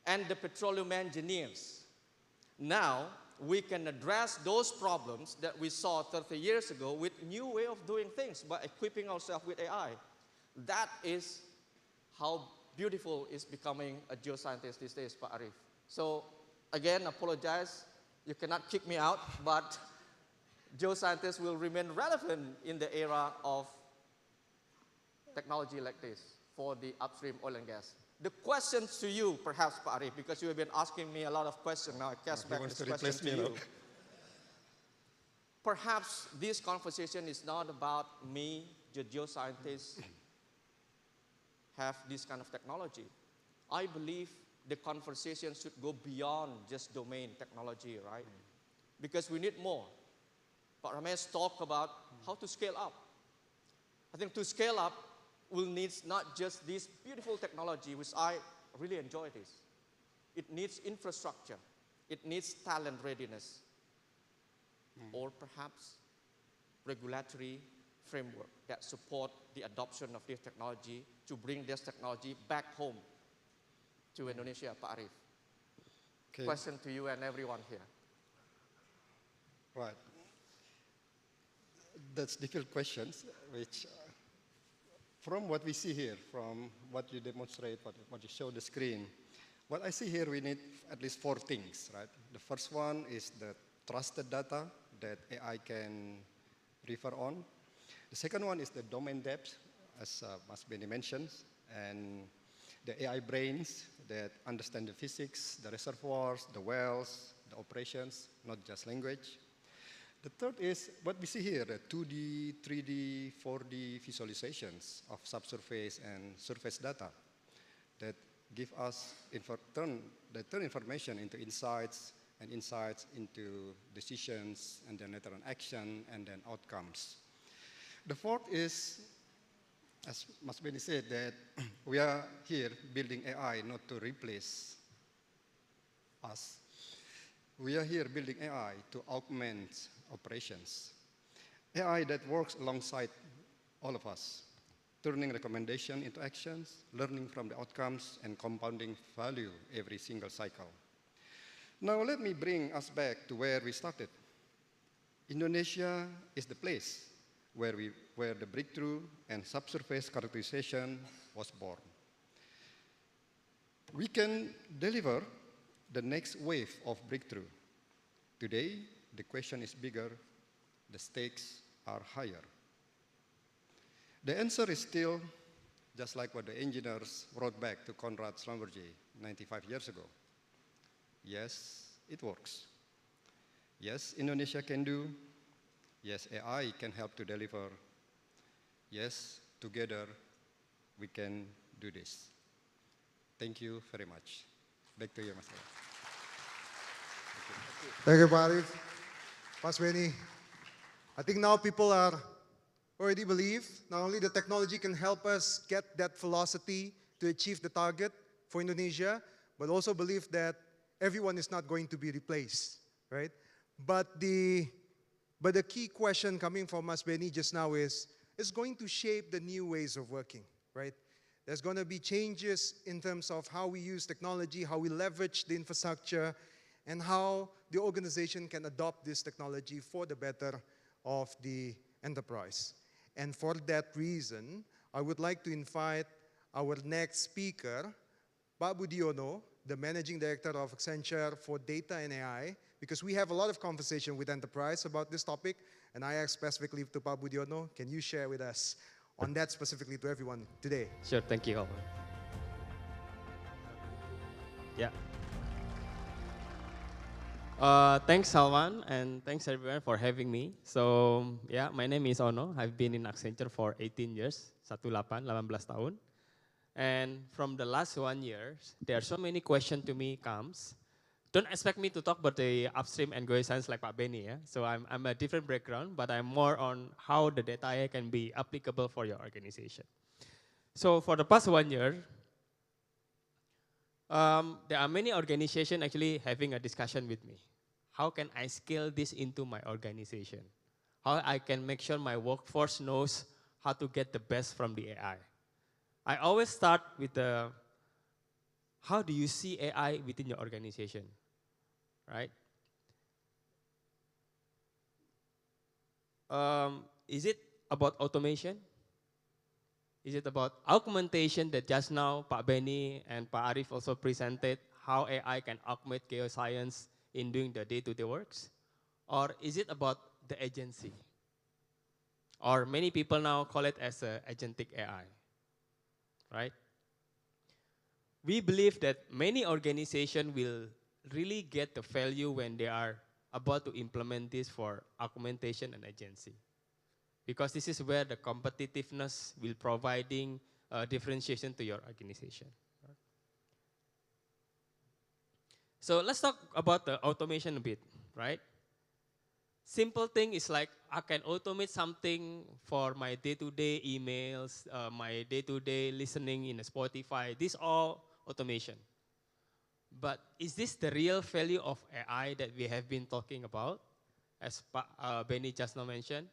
and the petroleum engineers. Now, we can address those problems that we saw 30 years ago with new way of doing things by equipping ourselves with AI. That is how beautiful is becoming a geoscientist these days, Pak Arief. So, again, apologize. You cannot kick me out, but geoscientists will remain relevant in the era of technology like this for the upstream oil and gas. The question to you, perhaps, Pak Arief, because you have been asking me a lot of questions, now I cast back this question to you. Perhaps this conversation is not about me, the geoscientist, have this kind of technology. I believe the conversation should go beyond just domain technology, right? Because we need more. But Remash talked about how to scale up. I think to scale up, will need not just this beautiful technology, which I really enjoy this. It needs infrastructure. It needs talent readiness. Or perhaps regulatory framework that support the adoption of this technology to bring this technology back home to Indonesia, Pak Arief. Okay. Question to you and everyone here. Right. That's difficult questions, which from what we see here, from what you demonstrate, what you show the screen, what I see here, we need at least 4 things, right? The first one is the trusted data that AI can refer on. The second one is the domain depth, as Mas Benny mentioned, and the AI brains that understand the physics, the reservoirs, the wells, the operations, not just language. The third is what we see here, the 2D, 3D, 4D visualizations of subsurface and surface data that give us, turn information into insights, and insights into decisions, and then later on action, and then outcomes. The fourth is, as Mas Benny said, that we are here building AI not to replace us. We are here building AI to augment operations. AI that works alongside all of us, turning recommendation into actions, learning from the outcomes, and compounding value every single cycle. Now let me bring us back to where we started. Indonesia is the place where the breakthrough and subsurface characterization was born. We can deliver the next wave of breakthrough. Today, the question is bigger, the stakes are higher. The answer is still just like what the engineers wrote back to Konrad Schlumberger 95 years ago. Yes, it works. Yes, Indonesia can do. Yes, AI can help to deliver. Yes, together we can do this. Thank you very much. Back to you, Mas. Thank you, Pak Arief. Mas Benny, I think now people are already believe not only the technology can help us get that velocity to achieve the target for Indonesia, but also believe that everyone is not going to be replaced, right? But the key question coming from Mas Benny just now is, it's going to shape the new ways of working, right? There's going to be changes in terms of how we use technology, how we leverage the infrastructure, and how the organization can adopt this technology for the better of the enterprise. And for that reason, I would like to invite our next speaker, Pak Budiono, the Managing Director of Accenture for Data and AI, because we have a lot of conversation with enterprise about this topic, and I ask specifically to Pak Budiono, can you share with us on that specifically to everyone today? Sure, thank you, Alwan. Yeah. Thanks, Alwan, and thanks everyone for having me. So, yeah, my name is Ono. I've been in Accenture for 18 years, 18 tahun. And from the last 1 year, there are so many questions to me comes. Don't expect me to talk about the upstream and growth science like Pak Benny. Yeah? So I'm a different background, but I'm more on how the data AI can be applicable for your organization. So for the past 1 year, there are many organizations actually having a discussion with me. How can I scale this into my organization? How I can make sure my workforce knows how to get the best from the AI. I always start with the, how do you see AI within your organization, right? Is it about automation? Is it about augmentation that just now Pak Benny and Pak Arief also presented, how AI can augment geoscience in doing the day-to-day works? Or is it about the agency? Or many people now call it as a agentic AI, right? We believe that many organizations will really get the value when they are about to implement this for augmentation and agency. Because this is where the competitiveness will providing differentiation to your organization. So let's talk about the automation a bit, right? Simple thing is like I can automate something for my day-to-day emails, my day-to-day listening in Spotify. This all automation. But is this the real value of AI that we have been talking about, as Benny just now mentioned?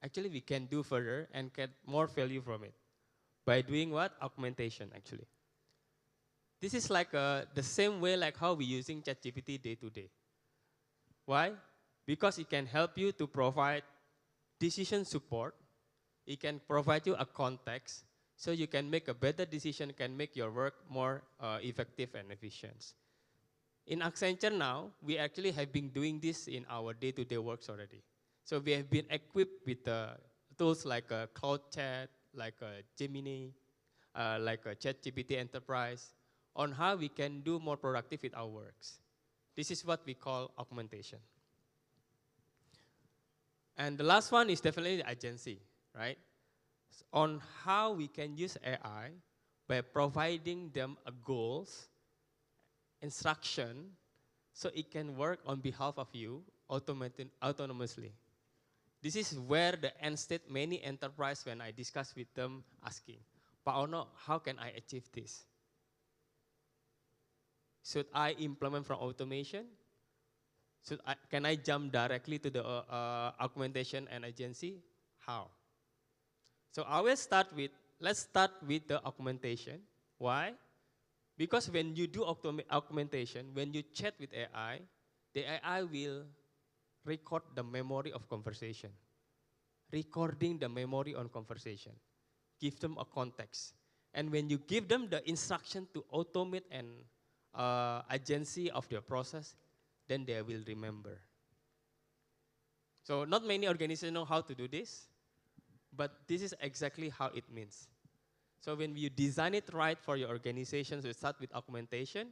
Actually, we can do further and get more value from it by doing what? Augmentation, actually. This is like the same way like how we're using ChatGPT day to day. Why? Because it can help you to provide decision support. It can provide you a context so you can make a better decision, can make your work more effective and efficient. In Accenture now, we actually have been doing this in our day-to-day works already. So we have been equipped with tools like Cloud Chat, like Gemini, like ChatGPT Enterprise, on how we can do more productive with our works. This is what we call augmentation. And the last one is definitely the agency, right? On how we can use AI by providing them a goals, instruction, so it can work on behalf of you autonomously. This is where the end state many enterprise, when I discuss with them, asking, Pak Ono, how can I achieve this? Should I implement from automation? Can I jump directly to the augmentation and agency? How? So I will start with, let's start with the augmentation. Why? Because when you do augmentation, when you chat with AI, the AI will record the memory of conversation. Recording the memory on conversation. Give them a context. And when you give them the instruction to automate an agency of their process, then they will remember. So not many organizations know how to do this, but this is exactly how it means. So when you design it right for your organization, so start with augmentation,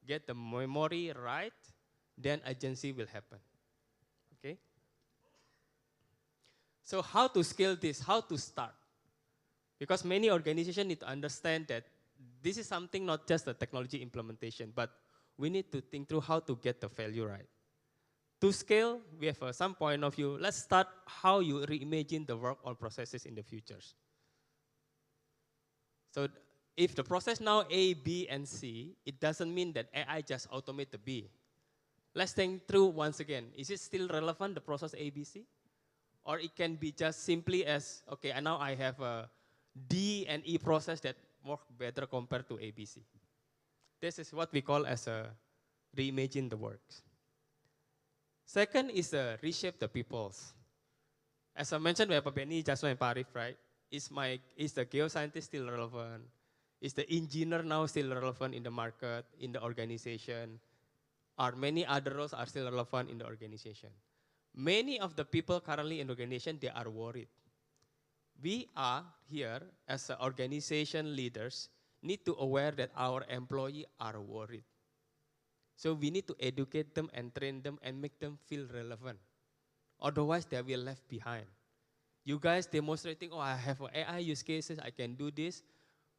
get the memory right, then agency will happen. Okay? So how to scale this, how to start? Because many organizations need to understand that this is something not just a technology implementation, but we need to think through how to get the value right. To scale, we have some point of view. Let's start how you reimagine the work or processes in the futures. So if the process now A, B, and C, it doesn't mean that AI just automate the B. Let's think through once again. Is it still relevant, the process A, B, C? Or it can be just simply as, okay, and now I have a D and E process that work better compared to A, B, C. This is what we call as a reimagine the works. Second is reshape the peoples. As I mentioned by Pak Benny, just now and Pak Arief, right? Is the geoscientist still relevant? Is the engineer now still relevant in the market, in the organization? Or many other roles are still relevant in the organization? Many of the people currently in the organization, they are worried. We are here as organization leaders, need to aware that our employees are worried. So we need to educate them and train them and make them feel relevant. Otherwise, they will left behind. You guys demonstrating, oh, I have AI use cases, I can do this.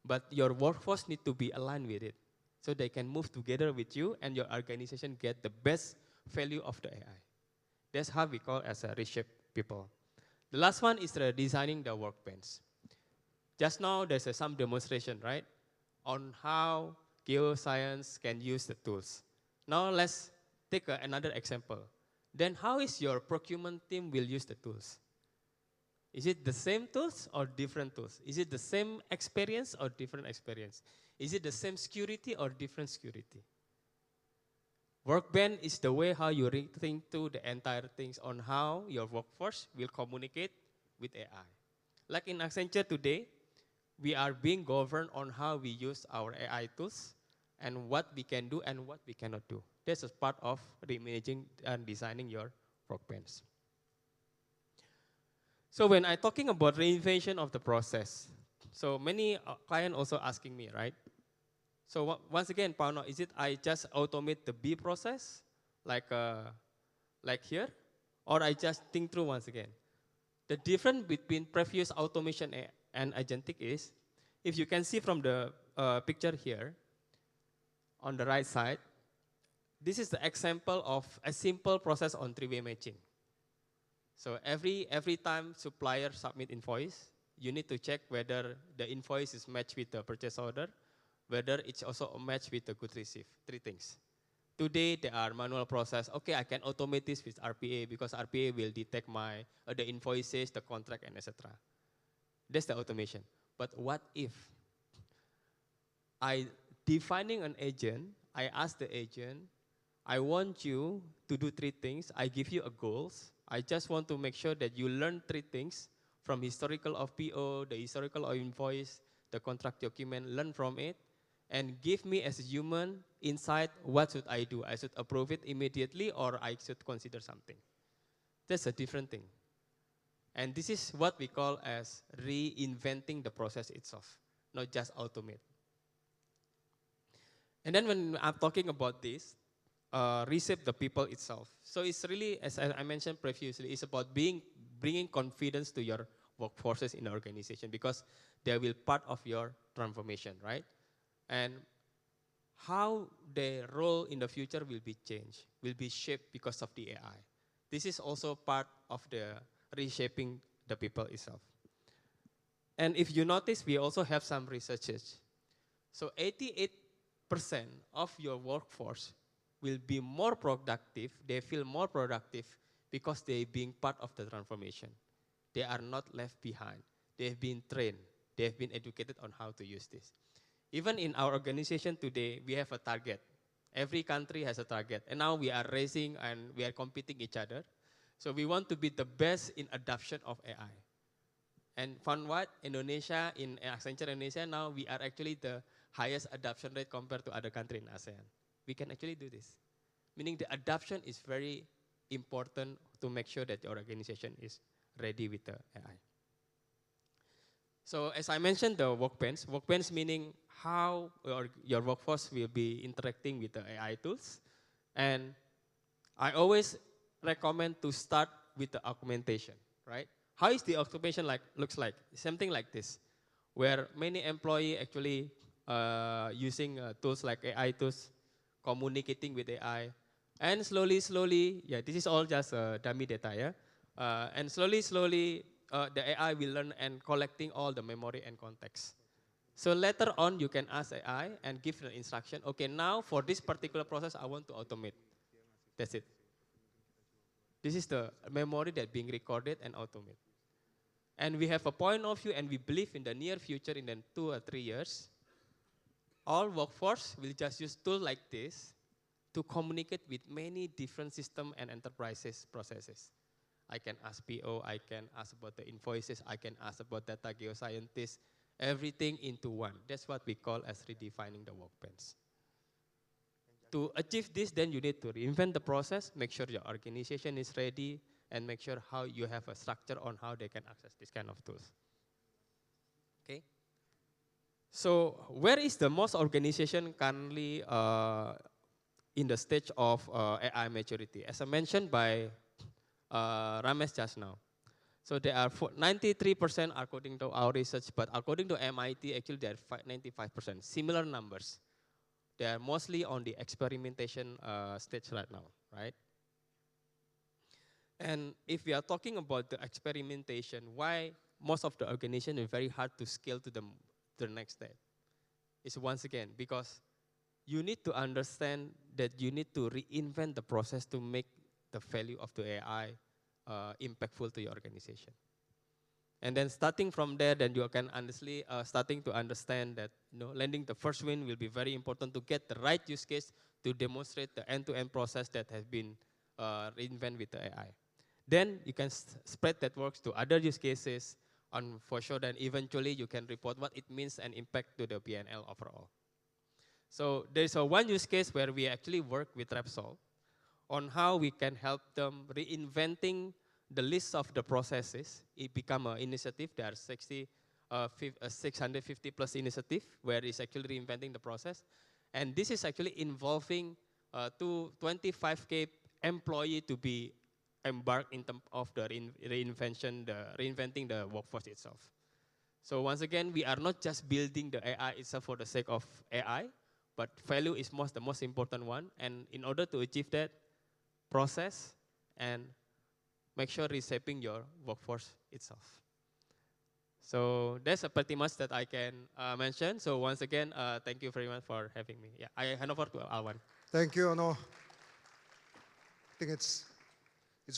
but your workforce need to be aligned with it. So they can move together with you and your organization get the best value of the AI. That's how we call as a reshape people. The last one is the designing the workbench. Just now there's some demonstration, right? On how geoscience can use the tools. Now let's take another example. Then how is your procurement team will use the tools? Is it the same tools or different tools? Is it the same experience or different experience? Is it the same security or different security? Workbench is the way how you rethink to the entire things on how your workforce will communicate with AI. Like in Accenture today, we are being governed on how we use our AI tools and what we can do and what we cannot do. This is part of reimagining and designing your workbench. So when I'm talking about reinvention of the process, so many clients also asking me, right? So once again, Pauno, is it I just automate the B process, like here, or I just think through once again? The difference between previous automation and agentic is, if you can see from the picture here, on the right side, this is the example of a simple process on three-way matching. So every time supplier submit invoice, you need to check whether the invoice is matched with the purchase order, whether it's also a match with the good receive, three things. Today, there are manual process. Okay, I can automate this with RPA because RPA will detect my the invoices, the contract, and etc. That's the automation. But what if I defining an agent, I ask the agent, I want you to do three things. I give you a goals. I just want to make sure that you learn three things from historical of PO, the historical of invoice, the contract document, learn from it, and give me as a human insight, what should I do? I should approve it immediately or I should consider something. That's a different thing. And this is what we call as reinventing the process itself, not just automate. And then when I'm talking about this, reshape the people itself. So it's really, as I mentioned previously, it's about bringing confidence to your workforces in the organization because they will part of your transformation, right? And how their role in the future will be changed, will be shaped because of the AI. This is also part of the reshaping the people itself. And if you notice, we also have some researches. So 88% of your workforce will be more productive, they feel more productive because they're being part of the transformation. They are not left behind. They've been trained. They've been educated on how to use this. Even in our organization today, we have a target. Every country has a target. And now we are racing and we are competing each other. So we want to be the best in adoption of AI. And fun what? Indonesia, in Accenture Indonesia, now we are actually the highest adoption rate compared to other countries in ASEAN. We can actually do this. Meaning the adoption is very important to make sure that your organization is ready with the AI. So as I mentioned, the workbench meaning how your workforce will be interacting with the AI tools. And I always recommend to start with the augmentation, right? How is the augmentation looks like? Something like this, where many employees actually using tools like AI tools, communicating with AI, and slowly, yeah, this is all just dummy data, yeah? And slowly, the AI will learn and collecting all the memory and context. So later on, you can ask AI and give the instruction, okay, now for this particular process, I want to automate. That's it. This is the memory that's being recorded and automated. And we have a point of view and we believe in the near future, in the 2 or 3 years, all workforce will just use tools like this to communicate with many different systems and enterprises processes. I can ask PO, I can ask about the invoices, I can ask about data geoscientists, everything into one. That's what we call as redefining the workbench. To achieve this, then you need to reinvent the process, make sure your organization is ready, and make sure how you have a structure on how they can access this kind of tools. Okay? So where is the most organization currently in the stage of AI maturity? As I mentioned by Remash just now. So there are 93% according to our research, but according to MIT, actually there are 95%, similar numbers. They are mostly on the experimentation stage right now, right? And if we are talking about the experimentation, why most of the organization is very hard to scale to the next step? It's once again, because you need to understand that you need to reinvent the process to make the value of the AI impactful to your organization. And then starting from there, then you can honestly starting to understand that landing the first win will be very important to get the right use case to demonstrate the end-to-end process that has been reinvented with the AI. Then you can spread that works to other use cases, and for sure then eventually you can report what it means and impact to the P&L overall. So there's one use case where we actually work with Repsol on how we can help them reinventing the list of the processes. It become an initiative. There are 650 plus initiative where it's actually reinventing the process. And this is actually involving 25K employee to be embarked in terms of the reinventing the workforce itself. So once again, we are not just building the AI itself for the sake of AI, but value is the most important one. And in order to achieve that, process and make sure reshaping your workforce itself. So that's pretty much that I can mention. So once again, thank you very much for having me. Yeah, I hand over to Alwan. Thank you, Ono. I think it's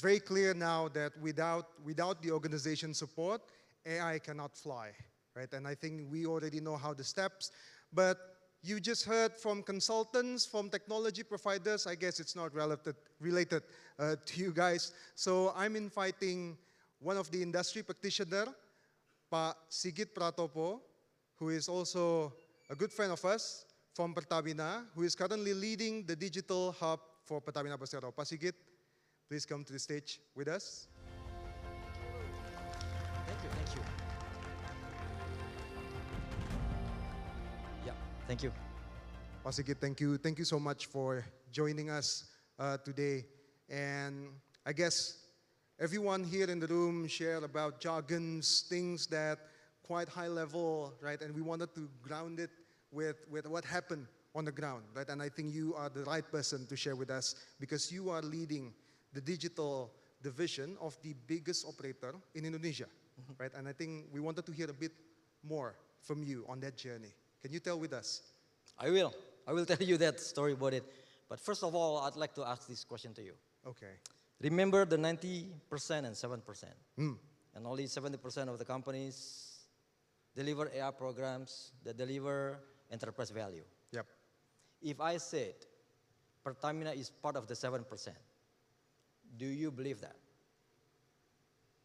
very clear now that without the organization support, AI cannot fly, right? And I think we already know how the steps, but you just heard from consultants, from technology providers. I guess it's not related to you guys. So I'm inviting one of the industry practitioners, Pak Sigit Pratopo, who is also a good friend of us from Pertamina, who is currently leading the digital hub for Pertamina Persero. Pak Sigit, please come to the stage with us. Thank you. Yeah, thank you. Pak Sigit, thank you. Thank you so much for joining us today. And I guess everyone here in the room share about jargons, things that quite high level, right? And we wanted to ground it with what happened on the ground, right? And I think you are the right person to share with us because you are leading the digital division of the biggest operator in Indonesia, right? And I think we wanted to hear a bit more from you on that journey. Can you tell with us? I will tell you that story about it. But first of all, I'd like to ask this question to you. Okay. Remember the 90% and 7%. And only 70% of the companies deliver AI programs that deliver enterprise value. Yep. If I said Pertamina is part of the 7%, do you believe that?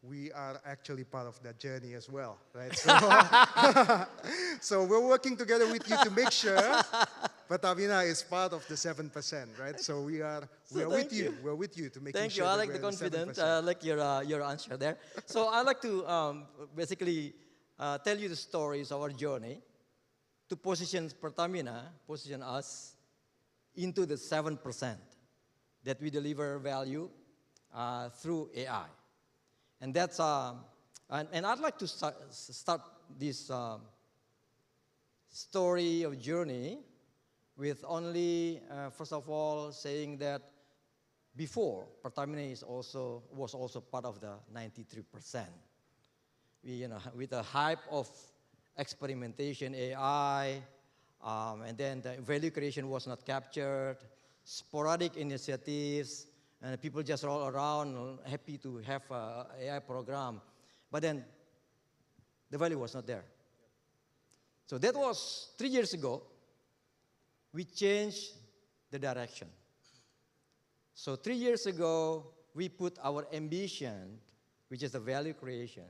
We are actually part of that journey as well, right? So, so we're working together with you to make sure Pertamina is part of the 7%, right? So we are with you. We're with you to make sure. Thank you. I like the confidence. I like your answer there. So I like to basically tell you the stories of our journey to position Pertamina, position us into the 7% that we deliver value through AI. And that's and I'd like to start this story of journey with only first of all saying that before Pertamina was also part of the 93%. We with the hype of experimentation AI, and then the value creation was not captured, sporadic initiatives. And people just roll around happy to have an AI program. But then the value was not there. So that was 3 years ago. We changed the direction. So 3 years ago, we put our ambition, which is the value creation,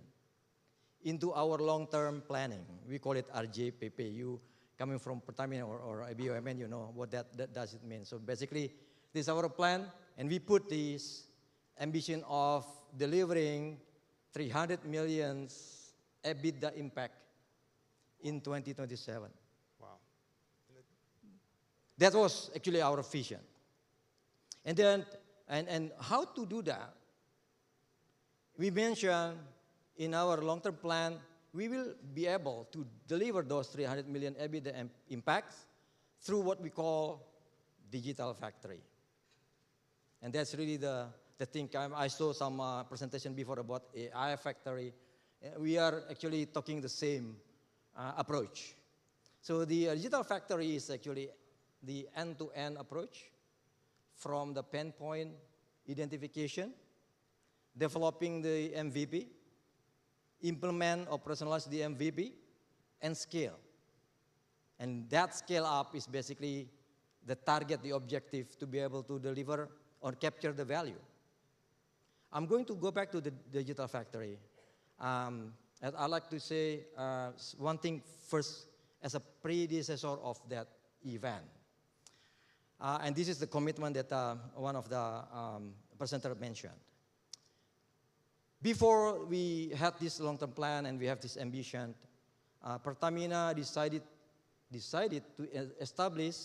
into our long-term planning. We call it RJPP. You coming from Pertamina or BUMN, you know what that does it mean. So basically, this is our plan. And we put this ambition of delivering 300 million EBITDA impact in 2027. Wow. That was actually our vision. And then, and how to do that? We mentioned in our long-term plan, we will be able to deliver those 300 million EBITDA impacts through what we call digital factory. And that's really the thing. I saw some presentation before about AI factory. We are actually talking the same approach. So the digital factory is actually the end-to-end approach from the pain point identification, developing the MVP, implement, operationalize the MVP, and scale. And that scale up is basically the target, the objective to be able to deliver or capture the value. I'm going to go back to the digital factory. And I'd like to say one thing first as a predecessor of that event. And this is the commitment that one of the presenters mentioned. Before we had this long-term plan and we have this ambition, Pertamina decided to establish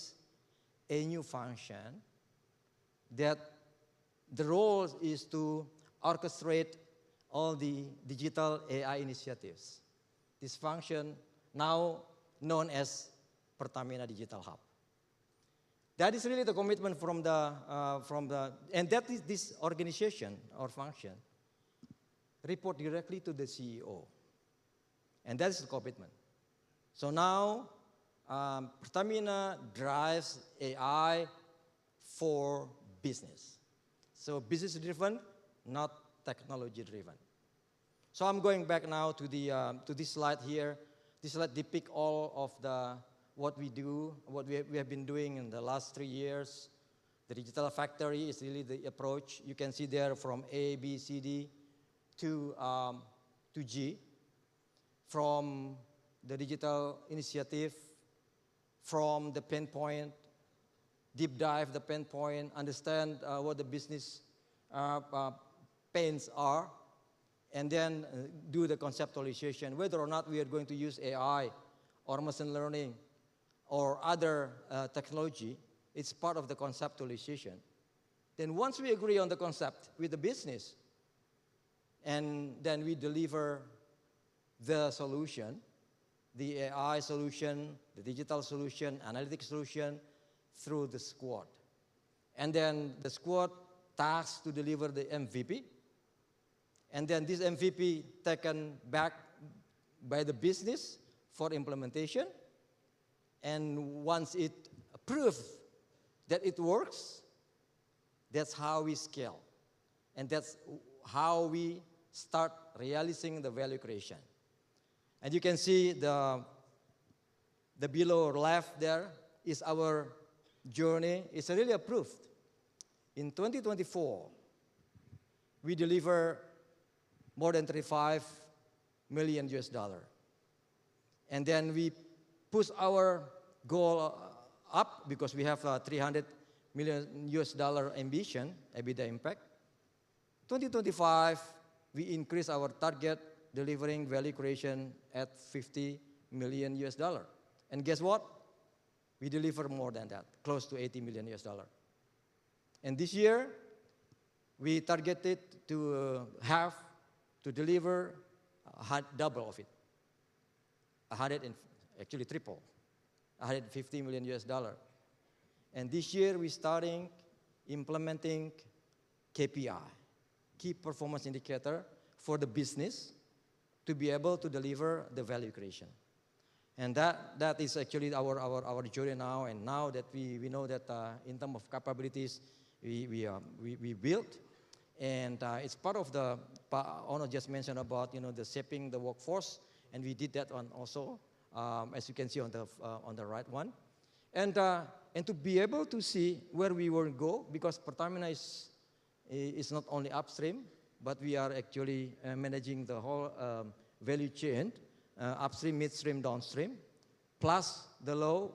a new function that the role is to orchestrate all the digital AI initiatives. This function now known as Pertamina Digital Hub. That is really the commitment from the and that is this organization or function report directly to the CEO. And that's the commitment. So now, Pertamina drives AI for business. So business-driven, not technology-driven. So I'm going back now to this slide here. This slide depicts all of what we do, what we have been doing in the last 3 years. The digital factory is really the approach. You can see there from A, B, C, D to G, from the digital initiative, from the pain point, deep dive the pain point, understand what the business pains are, and then do the conceptualization, whether or not we are going to use AI or machine learning or other technology. It's part of the conceptualization. Then once we agree on the concept with the business, and then we deliver the solution, the AI solution, the digital solution, analytics solution through the squad. And then the squad tasked to deliver the MVP. And then this MVP taken back by the business for implementation. And once it proves that it works, that's how we scale. And that's how we start realizing the value creation. And you can see the below left there is our journey. It's really approved. In 2024, we deliver more than 35 million US dollar. And then we push our goal up because we have a 300 million US dollar ambition, EBITDA impact. 2025, we increase our target delivering value creation at 50 million US dollar. And guess what? We deliver more than that, close to 80 million US dollar. And this year, we targeted to deliver double of it, actually triple, 150 million US dollar. And this year, we're starting implementing KPI, key performance indicator for the business to be able to deliver the value creation. And that is actually our journey now. And now that we know that in terms of capabilities, we built, and it's part of the Ono just mentioned about the shaping the workforce, and we did that one also, as you can see on the right one, and to be able to see where we will go, because Pertamina is not only upstream, but we are actually managing the whole value chain, upstream, midstream, downstream, plus the low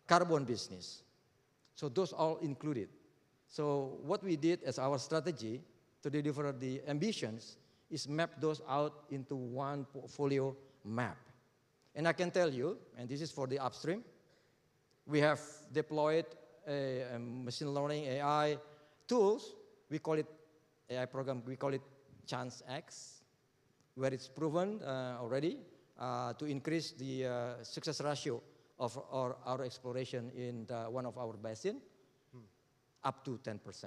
carbon business. So those all included. So what we did as our strategy to deliver the ambitions is map those out into one portfolio map. And I can tell you, and this is for the upstream, we have deployed a machine learning AI tools. We call it AI program. We call it Chance X, where it's proven already to increase the success ratio of our exploration in one of our basin up to 10%.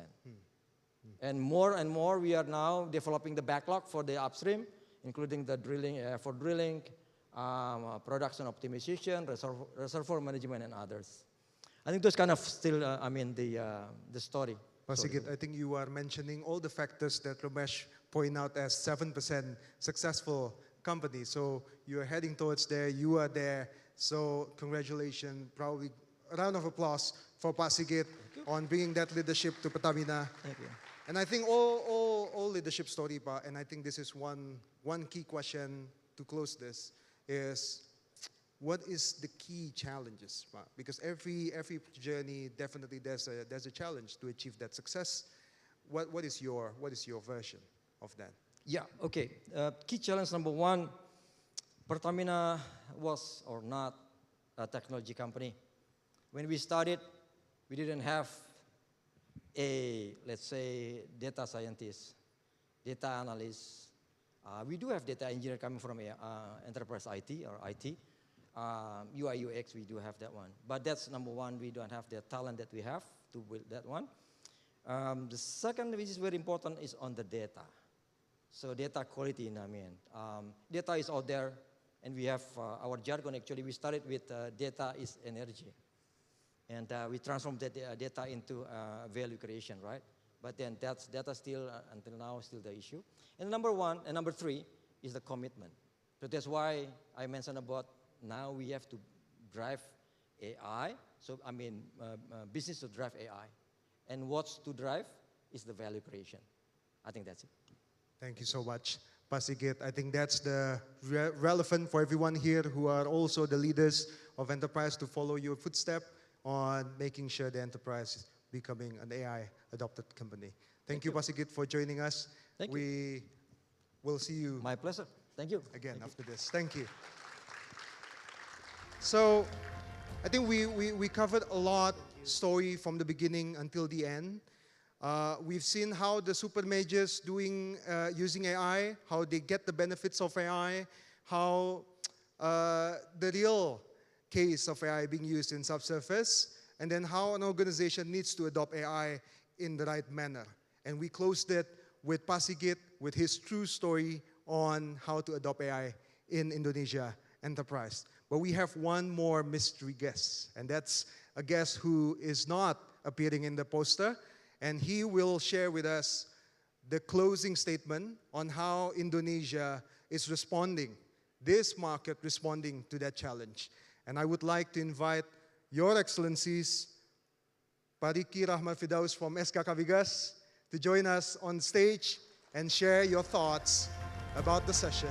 And more, we are now developing the backlog for the upstream, including the drilling, for drilling, production optimization, reservoir management, and others. I think those kind of still, the story. Sigit, I think you are mentioning all the factors that Remash point out as 7% successful companies. So you are heading towards there, you are there. So congratulations, probably a round of applause for Sigit on bringing that leadership to Pertamina. Thank you. And I think all leadership story, and I think this is one key question to close this, is what is the key challenges? Because every journey, definitely there's a challenge to achieve that success. What is your version of that? Yeah, okay. Key challenge number one, Pertamina was or not a technology company. When we started, we didn't have let's say, data scientist, data analyst. We do have data engineer coming from enterprise IT or IT. UI, UX, we do have that one. But that's number one, we don't have the talent that we have to build that one. The second, which is very important, is on the data. So data quality, data is out there, and we have our jargon, actually, we started with data is energy. And we transformed that data into value creation, right? But then that's data still, until now, still the issue. And number three is the commitment. So that's why I mentioned about now we have to drive AI. So business to drive AI. And what's to drive is the value creation. I think that's it. Thank you so much, Sigit. I think that's the relevant for everyone here who are also the leaders of enterprise to follow your footstep on making sure the enterprise is becoming an AI-adopted company. Thank you, Sigit, for joining us. Thank you. We will see you. My pleasure. Thank you. Again after this. Thank you. So I think we covered a lot story from the beginning until the end. We've seen how the super majors using AI, how they get the benefits of AI, how the real case of AI being used in subsurface, and then how an organization needs to adopt AI in the right manner. And we closed it with Sigit, with his true story on how to adopt AI in Indonesia enterprise. But we have one more mystery guest, and that's a guest who is not appearing in the poster, and he will share with us the closing statement on how Indonesia is responding, this market responding to that challenge. And I would like to invite Your Excellencies, Pariki Rahmat Firdaus from SKK Vigas, to join us on stage and share your thoughts about the session.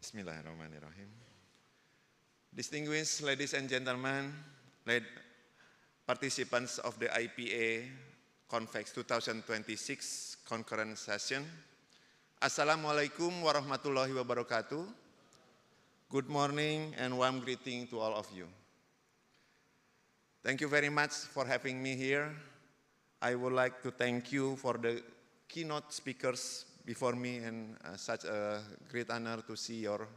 Bismillahirrahmanirrahim. Distinguished ladies and gentlemen, participants of the IPA Convex 2026 concurrent session, Assalamualaikum warahmatullahi wabarakatuh. Good morning and warm greeting to all of you. Thank you very much for having me here. I would like to thank you for the keynote speakers before me, and such a great honor to see your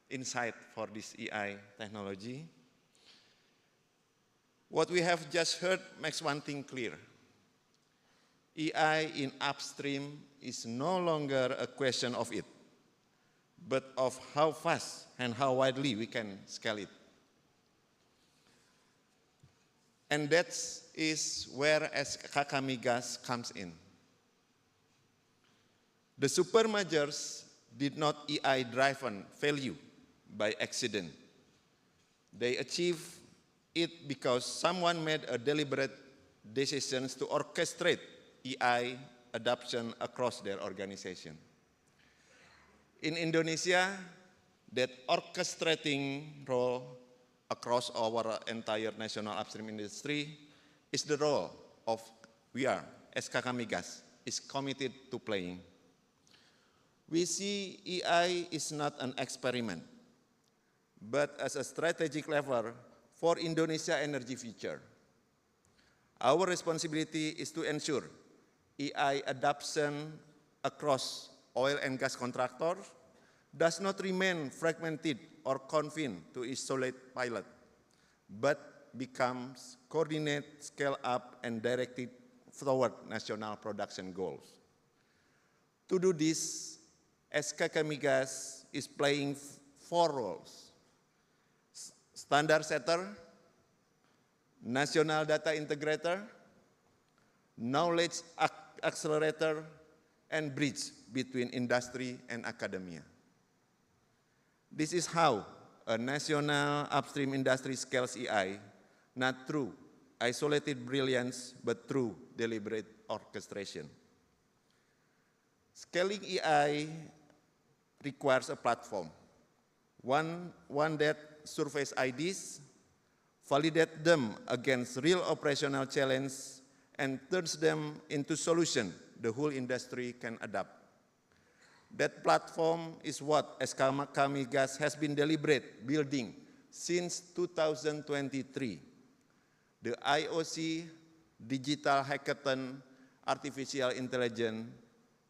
insight for this AI technology. What we have just heard makes one thing clear. AI in upstream is no longer a question of it, but of how fast and how widely we can scale it. And that is where SKK Migas comes in. The super majors did not AI-driven value by accident. They achieved it because someone made a deliberate decision to orchestrate AI adoption across their organization. In Indonesia, that orchestrating role across our entire national upstream industry is the role of we are, SKK Migas, is committed to playing. We see AI is not an experiment, but as a strategic lever for Indonesia energy future. Our responsibility is to ensure AI adoption across oil and gas contractors does not remain fragmented or confined to isolate pilot, but becomes coordinated, scale up, and directed toward national production goals. To do this, SK Kamigas is playing 4 roles: standard setter, national data integrator, knowledge accelerator, and bridge between industry and academia. This is how a national upstream industry scales AI, not through isolated brilliance, but through deliberate orchestration. Scaling AI requires a platform, one that surveys ideas, validates them against real operational challenges, and turns them into solutions the whole industry can adopt. That platform is what SK Kamigas has been deliberate building since 2023. The IOC Digital Hackathon, Artificial Intelligence,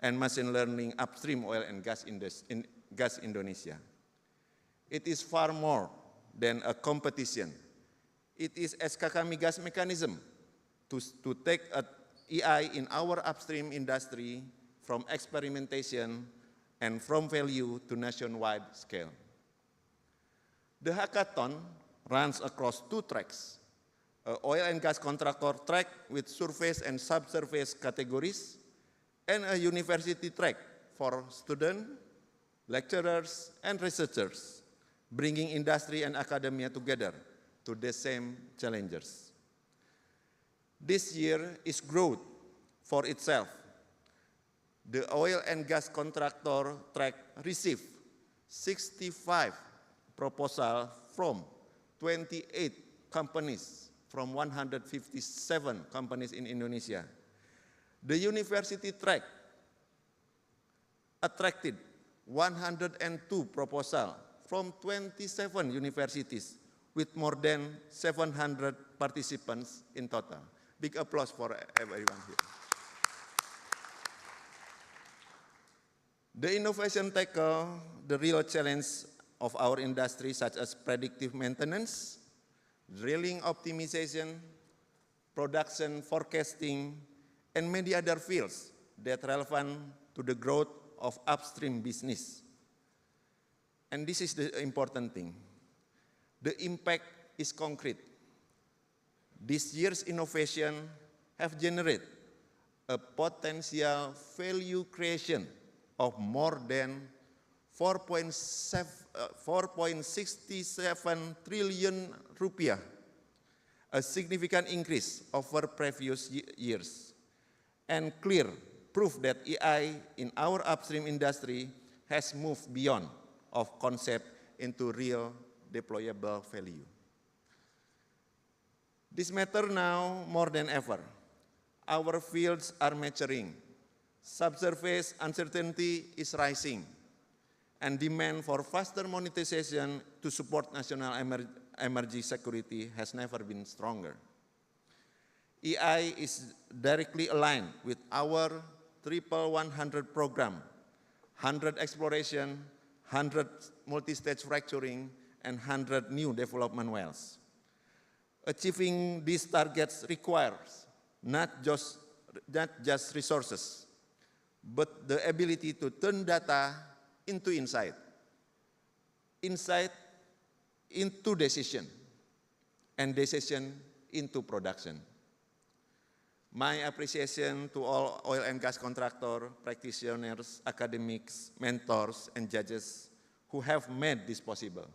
and Machine Learning Upstream Oil and Gas Indonesia. It is far more than a competition. It is SK Kamigas mechanism to take AI in our upstream industry from experimentation and from value to nationwide scale. The hackathon runs across 2 tracks, an oil and gas contractor track with surface and subsurface categories, and a university track for students, lecturers, and researchers, bringing industry and academia together to the same challenges. This year is growth for itself. The oil and gas contractor track received 65 proposals from 28 companies from 157 companies in Indonesia. The university track attracted 102 proposals from 27 universities with more than 700 participants in total. Big applause for everyone here. The innovation tackle the real challenge of our industry, such as predictive maintenance, drilling optimization, production forecasting, and many other fields that are relevant to the growth of upstream business. And this is the important thing. The impact is concrete. This year's innovation have generated a potential value creation of more than 4.67 trillion rupiah, a significant increase over previous years, and clear proof that AI in our upstream industry has moved beyond of concept into real deployable value. This matters now more than ever. Our fields are maturing. Subsurface uncertainty is rising, and demand for faster monetization to support national energy security has never been stronger. AI is directly aligned with our 100 program, 100 exploration, 100 multi-stage fracturing, and 100 new development wells. Achieving these targets requires not just resources, but the ability to turn data into insight, insight into decision, and decision into production. My appreciation to all oil and gas contractors, practitioners, academics, mentors, and judges who have made this possible.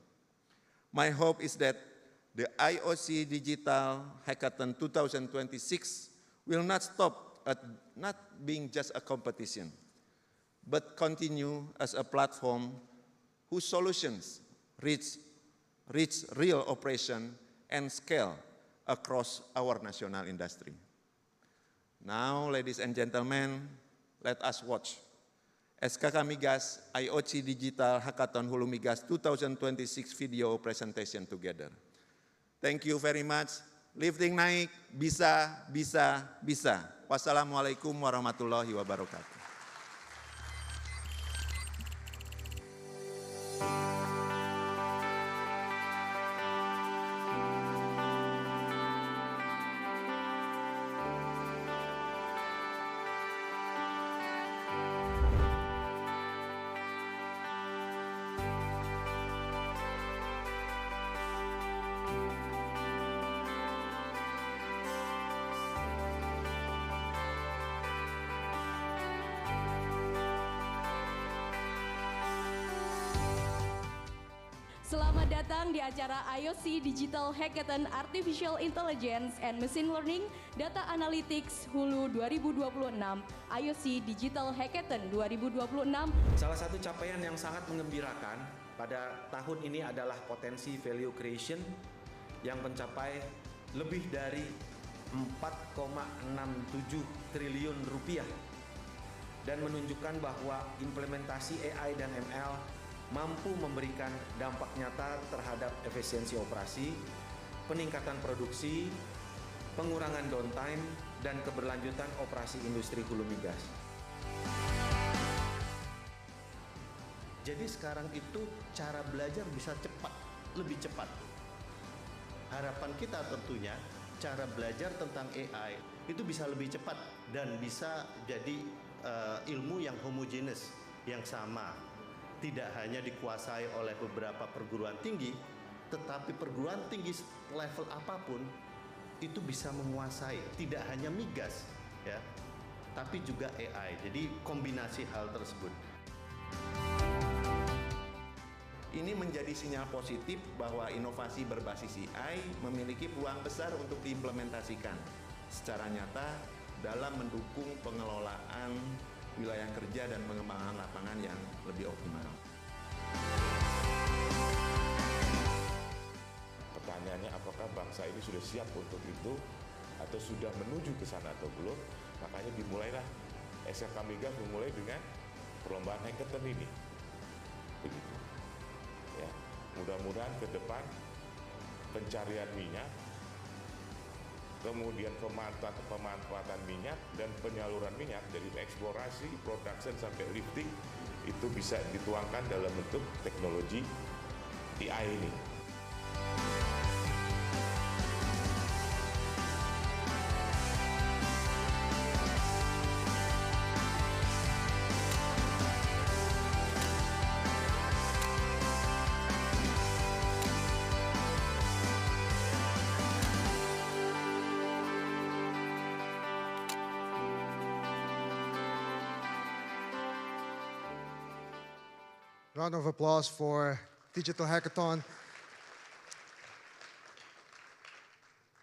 My hope is that the IOC Digital Hackathon 2026 will not stop at not being just a competition, but continue as a platform whose solutions reach real operation and scale across our national industry. Now, ladies and gentlemen, let us watch SKK Migas IoT Digital Hackathon Hulu Migas 2026 video presentation together. Thank you very much. Lifting naik, bisa, bisa, bisa. Wassalamualaikum warahmatullahi wabarakatuh. Selamat datang di acara IoT Digital Hackathon Artificial Intelligence and Machine Learning Data Analytics Hulu 2026 IoT Digital Hackathon 2026. Salah satu capaian yang sangat menggembirakan pada tahun ini adalah potensi value creation yang mencapai lebih dari 4,67 triliun rupiah dan menunjukkan bahwa implementasi AI dan ML mampu memberikan dampak nyata terhadap efisiensi operasi, peningkatan produksi, pengurangan downtime, dan keberlanjutan operasi industri hulu migas. Jadi sekarang itu cara belajar bisa cepat, lebih cepat. Harapan kita tentunya cara belajar tentang AI itu bisa lebih cepat dan bisa jadi ilmu yang homogenes, yang sama. Tidak hanya dikuasai oleh beberapa perguruan tinggi, tetapi perguruan tinggi level apapun itu bisa menguasai, tidak hanya migas, ya, tapi juga AI. Jadi kombinasi hal tersebut. Ini menjadi sinyal positif bahwa inovasi berbasis AI memiliki peluang besar untuk diimplementasikan secara nyata dalam mendukung pengelolaan wilayah kerja dan pengembangan lapangan yang lebih optimal. Pertanyaannya, apakah bangsa ini sudah siap untuk itu atau sudah menuju ke sana atau belum? Makanya dimulailah SKK Migas memulai dengan perlombaan hackathon ini. Begitu. Ya, mudah-mudahan ke depan pencarian minyak, kemudian pemanfaatan minyak dan penyaluran minyak dari eksplorasi, production sampai lifting itu bisa dituangkan dalam bentuk teknologi AI ini. Round of applause for Digital Hackathon.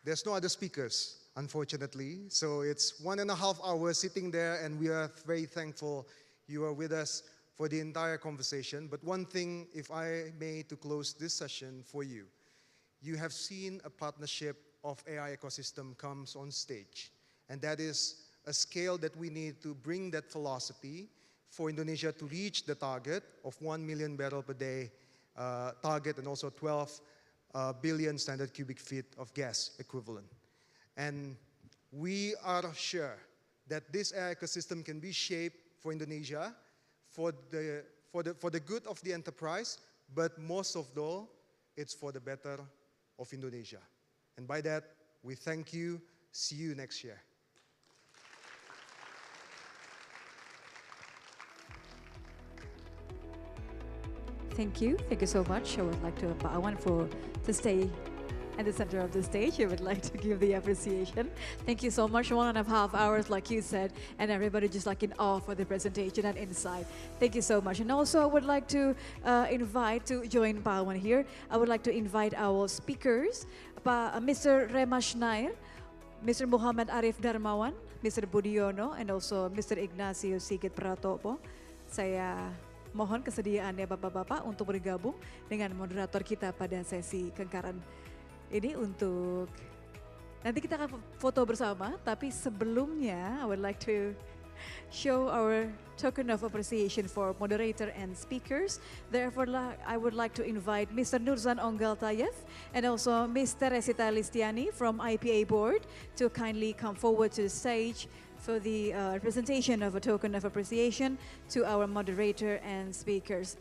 There's no other speakers, unfortunately. So it's 1.5 hours sitting there, and we are very thankful you are with us for the entire conversation. But one thing, if I may, to close this session for you, you have seen a partnership of AI ecosystem comes on stage. And that is a scale that we need to bring that velocity for Indonesia to reach the target of 1 million barrel per day target, and also 12 billion standard cubic feet of gas equivalent. And we are sure that this AI ecosystem can be shaped for Indonesia for the good of the enterprise, but most of all, it's for the better of Indonesia. And by that, we thank you. See you next year. Thank you so much. I would like to Alwan to stay at the center of the stage. I would like to give the appreciation. Thank you so much. 1.5 hours, like you said, and everybody just like in awe for the presentation and insight. Thank you so much. And also, I would like to invite to join Alwan here. I would like to invite our speakers, Mr. Remash Nair, Mr. Mohammad Arief Dharmawan, Mr. Budiono, and also Mr. Ignatius Sigit Pratopo. Saya mohon kesediaannya Bapak-Bapak untuk bergabung dengan moderator kita pada sesi kengkaran ini untuk nanti kita akan foto bersama, tapi sebelumnya I would like to show our token of appreciation for moderator and speakers. Therefore, I would like to invite Mr. Nurzan Onggal-Tayef and also Mr. Resita Listiani from IPA board to kindly come forward to the stage for the presentation of a token of appreciation to our moderator and speakers.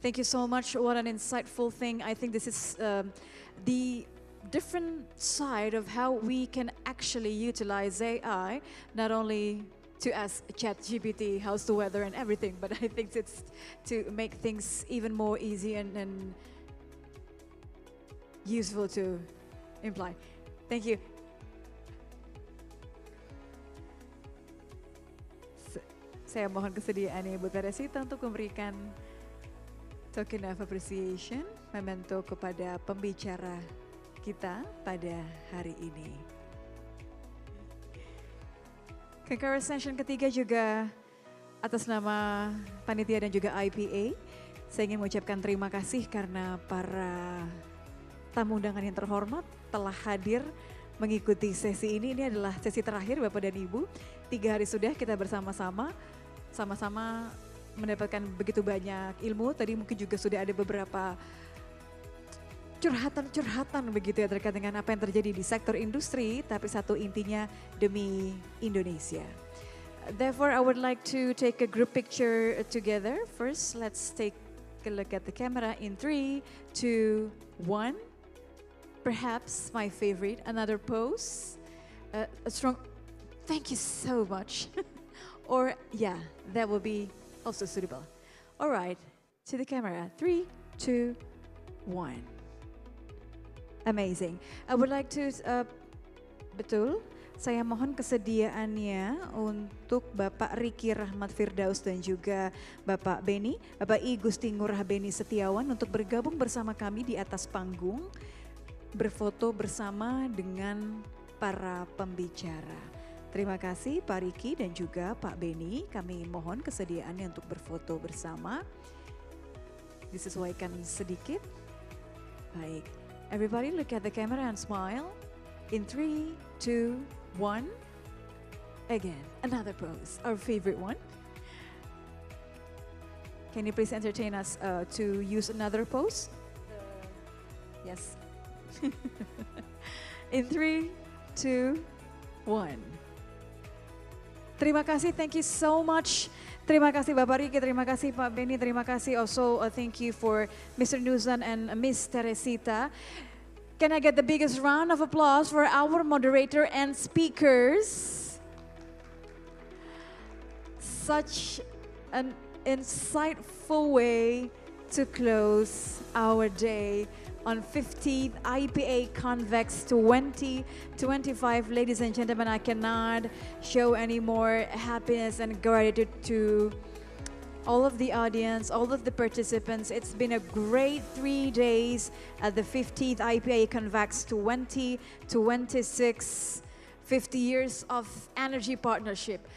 Thank you so much. What an insightful thing. I think this is the different side of how we can actually utilize AI, not only to ask ChatGPT how's the weather and everything, but I think it's to make things even more easy and useful to imply. Thank you. Saya mohon kesediaannya Ibu Teresita untuk memberikan token of appreciation, memento kepada pembicara kita pada hari ini. Concurrent session ketiga juga atas nama panitia dan juga IPA, saya ingin mengucapkan terima kasih karena para tamu undangan yang terhormat telah hadir mengikuti sesi ini. Ini adalah sesi terakhir Bapak dan Ibu. 3 hari sudah kita bersama-sama, sama-sama mendapatkan begitu banyak ilmu. Tadi mungkin juga sudah ada beberapa curhatan-curhatan begitu ya terkait dengan apa yang terjadi di sektor industri, tapi satu intinya demi Indonesia. Therefore, I would like to take a group picture together. First, let's take a look at the camera in 3, 2, 1. Perhaps my favorite, another pose. A strong, thank you so much. Or yeah, that will be also suitable. All right, to the camera, 3, 2, 1. Amazing. I would like to, betul, saya mohon kesediaannya untuk Bapak Riki Rahmat Firdaus dan juga Bapak Beni, Bapak I Gusti Ngurah Beni Setiawan untuk bergabung bersama kami di atas panggung, berfoto bersama dengan para pembicara. Terima kasih Pak Riki dan juga Pak Beni, kami mohon kesediaannya untuk berfoto bersama. Disesuaikan sedikit. Baik. Everybody look at the camera and smile. In 3, 2, 1. Again, another pose, our favorite one. Can you please entertain us to use another pose? Yes. In 3, 2, 1. Terima kasih, thank you so much. Terima kasih Bapak Riki, terima kasih Pak Beni, terima kasih also thank you for Mr. Nuzan and Miss Teresita. Can I get the biggest round of applause for our moderator and speakers? Such an insightful way to close our day on 15th IPA Convex 2025. Ladies and gentlemen, I cannot show any more happiness and gratitude to all of the audience, all of the participants. It's been a great 3 days at the 15th IPA Convex 2026, 50 years of energy partnership.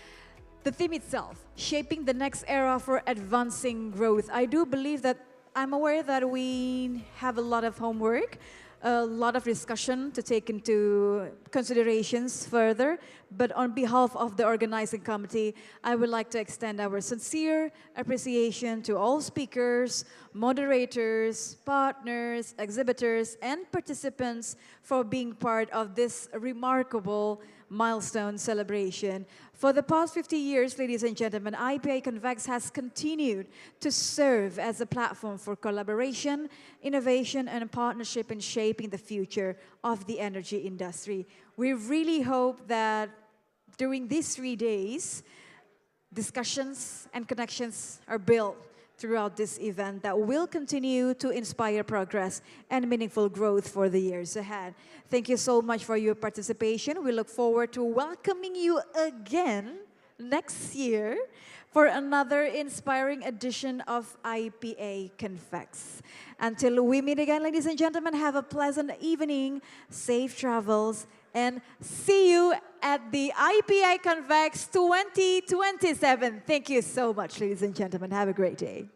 The theme itself, shaping the next era for advancing growth. I do believe that I'm aware that we have a lot of homework, a lot of discussion to take into considerations further, but on behalf of the organizing committee, I would like to extend our sincere appreciation to all speakers, moderators, partners, exhibitors, and participants for being part of this remarkable milestone celebration. For the past 50 years, ladies and gentlemen, IPA Convex has continued to serve as a platform for collaboration, innovation, and partnership in shaping the future of the energy industry. We really hope that during these 3 days, discussions and connections are built throughout this event that will continue to inspire progress and meaningful growth for the years ahead. Thank you so much for your participation. We look forward to welcoming you again next year for another inspiring edition of IPA Convex. Until we meet again, ladies and gentlemen, have a pleasant evening, safe travels, and see you at the IPA Convex 2027. Thank you so much, ladies and gentlemen. Have a great day.